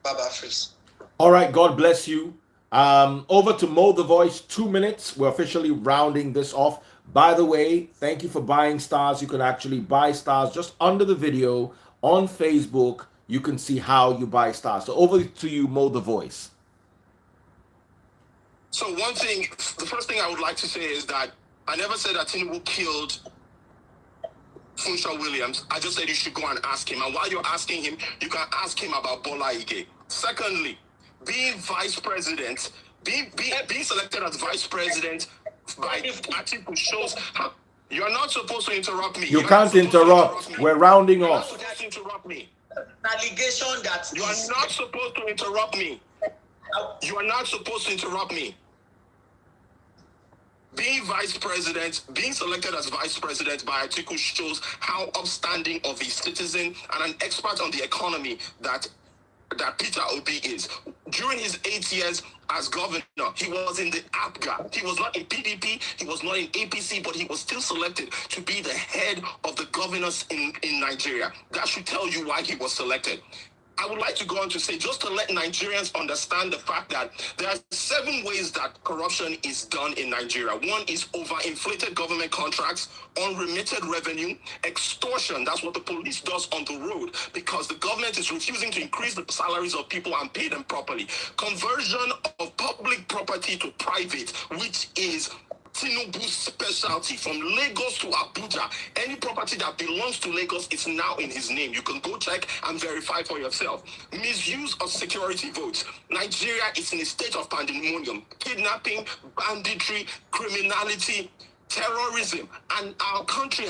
Baba Freeze.
All right, God bless you. Over to Mo the Voice, 2 minutes. We're officially rounding this off. By the way, thank you for buying stars. You can actually buy stars just under the video on Facebook. You can see how you buy stars. So over to you, Mo the Voice.
So one thing, the first thing I would like to say is that I never said that Tinubu killed Funshaw Williams. I just said you should go and ask him. And while you're asking him, you can ask him about Bola Ige. Secondly, being vice president, being selected as vice president by Atiku shows how you're not supposed to interrupt me.
You can't interrupt. We're rounding off.
You're not supposed to interrupt me.
Allegation that
you are not supposed to interrupt me. You are not supposed to interrupt me. Being vice president, being selected as vice president by Atiku shows how upstanding of a citizen and an expert on the economy that Peter Obi is. During his 8 years as governor, he was in the APGA. He was not in PDP, he was not in APC, but he was still selected to be the head of the governors in Nigeria. That should tell you why he was selected. I would like to go on to say, just to let Nigerians understand the fact that there are 7 ways that corruption is done in Nigeria. One is overinflated government contracts, unremitted revenue, extortion. That's what the police does on the road because the government is refusing to increase the salaries of people and pay them properly. Conversion of public property to private, which is Tinubu's specialty. From Lagos to Abuja, any property that belongs to Lagos is now in his name. You can go check and verify for yourself. Misuse of security votes. Nigeria is in a state of pandemonium. Kidnapping, banditry, criminality, terrorism, and our country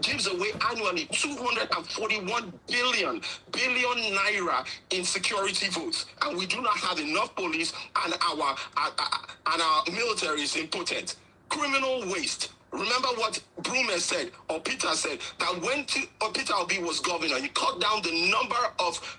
gives away annually 241 billion naira in security votes, and we do not have enough police, and our military is impotent. Criminal waste. Remember what Brumer said, or Peter said, that when Peter Obi was governor, he cut down the number of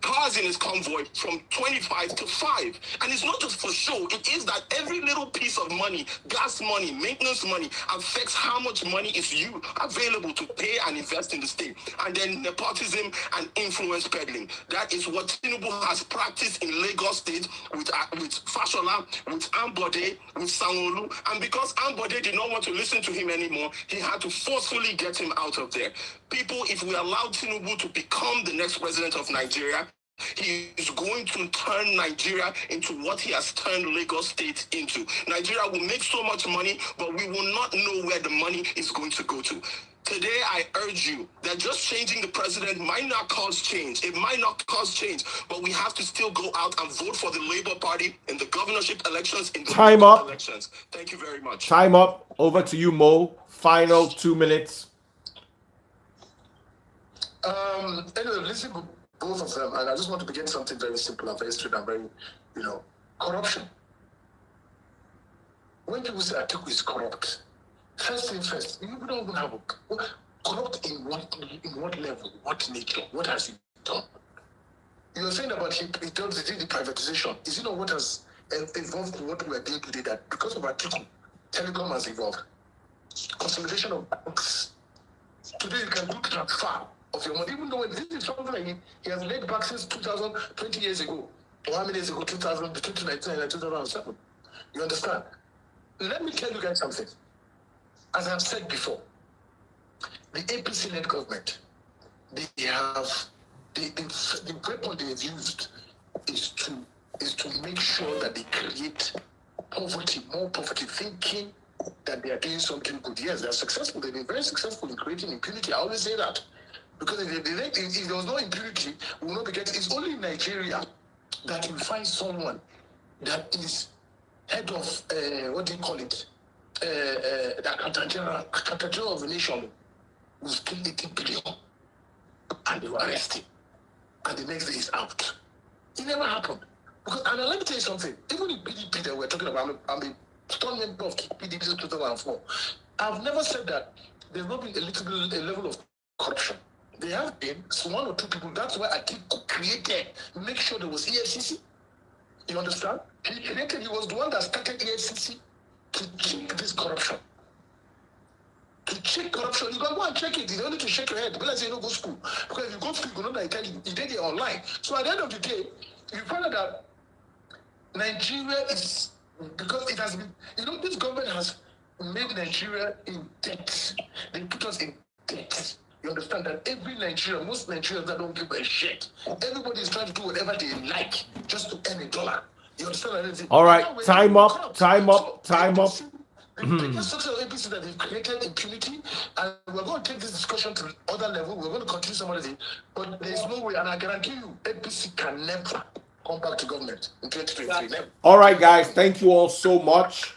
cars in his convoy from 25 to 5. And it's not just for show. It is that every little piece of money, gas money, maintenance money, affects how much money is available to pay and invest in the state. And then nepotism and influence peddling. That is what Tinubu has practiced in Lagos State with Fashola, with Ambode, with Sanwo-Olu. And because Ambode did not want to listen to him anymore, he had to forcefully get him out of there. People, if we allow Tinubu to become the next president of Nigeria, he is going to turn Nigeria into what he has turned Lagos State into. Nigeria will make so much money, but we will not know where the money is going to go to. Today, I urge you that just changing the president might not cause change. It might not cause change, but we have to still go out and vote for the Labour Party in the governorship elections, in the
Time up.
elections. Thank you very much.
Time up. Over to you, Mo. Final 2 minutes.
Anyway, listen to both of them, and I just want to begin something very simple and very straight and very, corruption. When people say Atiku is corrupt, first thing first, you don't even have corrupt in what level, what nature, what has he done? You were saying about he did the privatization. Is it not what has involved what we are doing today, that because of Atiku, telecom has evolved? Consolidation of banks. Today you can do transfer of your money, even though this is something like he has laid back since 2020 years ago. Or how many years ago? 2000, 2019 and 2007. You understand? Let me tell you guys something. As I've said before, the APC-led government, they have the weapon they've used is to make sure that they create poverty, more poverty, thinking that they are doing something good. Yes, they're successful. They've been very successful in creating impunity. I always say that. Because if there was no impunity, we will not be getting. It's only in Nigeria that you find someone that is head of what do you call it? The accountant general of the nation who's killed 80 billion, and they were arrested, and the next day he's out. It never happened. Because, and let me tell you something. Even in PDP that we're talking about, I'm a strong member of PDP since 2004. I've never said that there's not been a level of corruption. There have been one or two people. That's why I keep created. Make sure there was EFCC. You understand? He was the one that started EFCC to check this corruption. To check corruption, you can go and check it. You don't need to shake your head. But let's say you don't go to school. Because if you go to school, you know that I tell you, you did it online. So at the end of the day, you find out that Nigeria is, because it has been, this government has made Nigeria in debt. They put us in debt. You understand that every Nigerian, most Nigerians that don't give a shit, everybody is trying to do whatever they like just to earn a dollar. You understand that?
All right, time up.
The biggest success of APC that they've created impunity, and we're going to take this discussion to other level. We're going to continue some other thing, but there's no way, and I guarantee you, APC can never come back to government in 2023.
All right, guys, thank you all so much.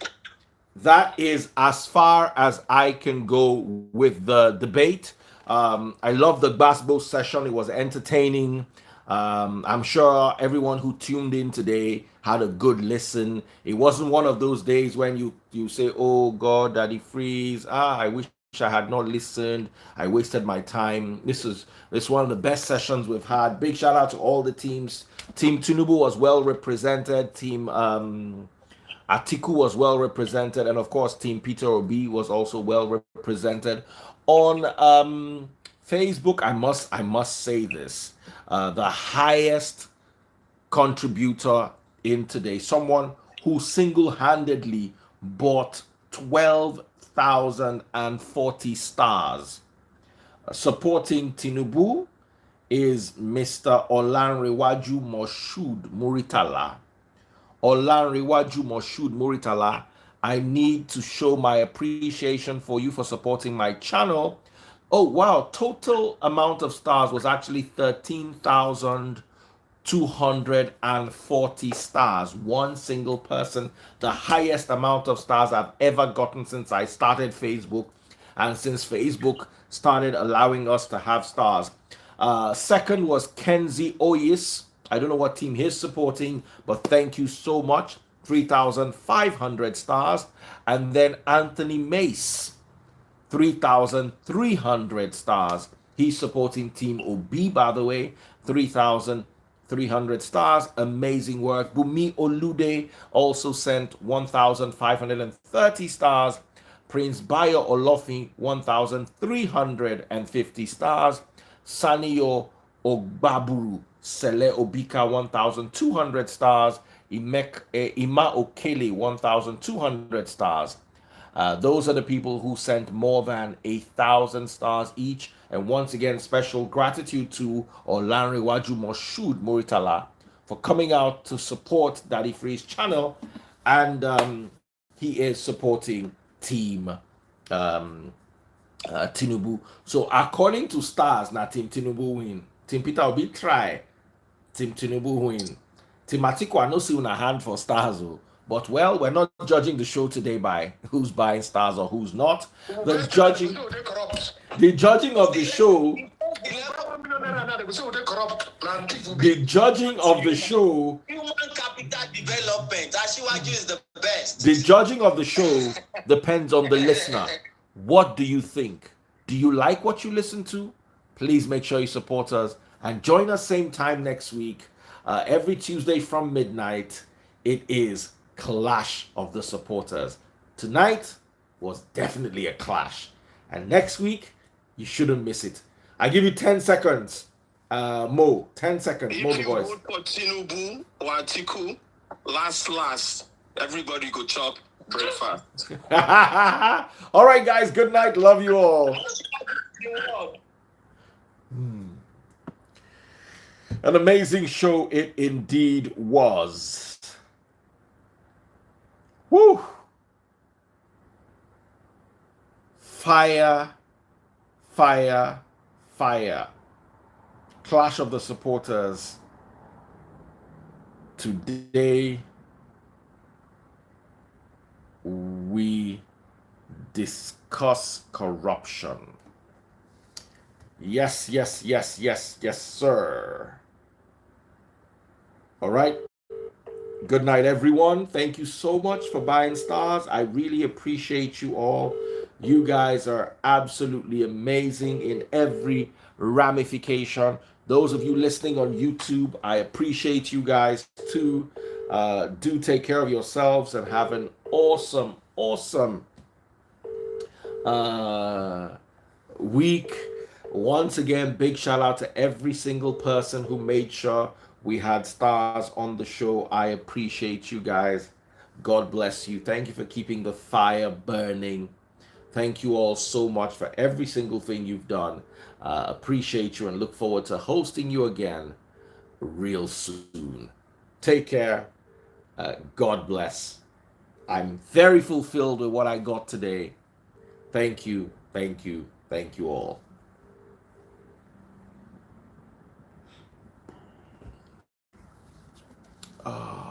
That is as far as I can go with the debate. I love the basketball session. It was entertaining. I'm sure everyone who tuned in today had a good listen. It wasn't one of those days when you say, oh God, Daddy Freeze, I wish I had not listened. I wasted my time. This is one of the best sessions we've had. Big shout out to all the teams. Team Tinubu was well represented. Team Atiku was well represented, and of course Team Peter Obi was also well represented. On Facebook, I must say this, the highest contributor in today, someone who single-handedly bought 12,040 stars supporting Tinubu, is Mr. Olanrewaju Moshood Muritala. Olanrewaju Moshood Muritala, I need to show my appreciation for you for supporting my channel. Oh wow, total amount of stars was actually 13,240 stars. One single person, the highest amount of stars I've ever gotten since I started Facebook, and since Facebook started allowing us to have stars. Second was Kenzie Oyis. I don't know what team he's supporting, but thank you so much. 3,500 stars. And then Anthony Mace, 3,300 stars. He's supporting Team OB, by the way. 3,300 stars. Amazing work. Bumi Olude also sent 1,530 stars. Prince Bayo Olofin, 1,350 stars. Sanio Ogbaburu Sele Obika, 1,200 stars. Ima Okele, 1,200 stars. Those are the people who sent more than 1,000 stars each. And once again, special gratitude to Olanrewaju Moshood Muritala for coming out to support Daddy Free's channel. And he is supporting Team Tinubu. So according to stars, now Team Tinubu win. Team Peter Obi try. Team Tinubu win. Team Atiku, I no see una hand for stars. But well, we're not judging the show today by who's buying stars or who's not. The judging of the show. The judging of the show.
Human capital development. Ashiwaju is the best.
The judging of the show depends on the listener. What do you think? Do you like what you listen to? Please make sure you support us and join us same time next week. Every Tuesday from midnight. It is Clash of the Supporters. Tonight was definitely a clash. And next week, you shouldn't miss it. I give you 10 seconds. Mo, 10 seconds.
If
Mo the
you
voice.
vote for Tinubu or Atiku, last, everybody go chop breakfast.
All right, guys. Good night. Love you all. An amazing show it indeed was. Woo! Fire, fire, fire. Clash of the supporters. Today we discuss corruption. Yes, yes, yes, yes, yes, sir. All right. Good night, everyone. Thank you so much for buying stars. I really appreciate you all. You guys are absolutely amazing in every ramification. Those of you listening on YouTube, I appreciate you guys too. Do take care of yourselves and have an awesome, awesome week. Once again, big shout out to every single person who made sure we had stars on the show. I appreciate you guys. God bless you. Thank you for keeping the fire burning. Thank you all so much for every single thing you've done. Appreciate you and look forward to hosting you again real soon. Take care. God bless. I'm very fulfilled with what I got today. Thank you. Thank you. Thank you all. Oh.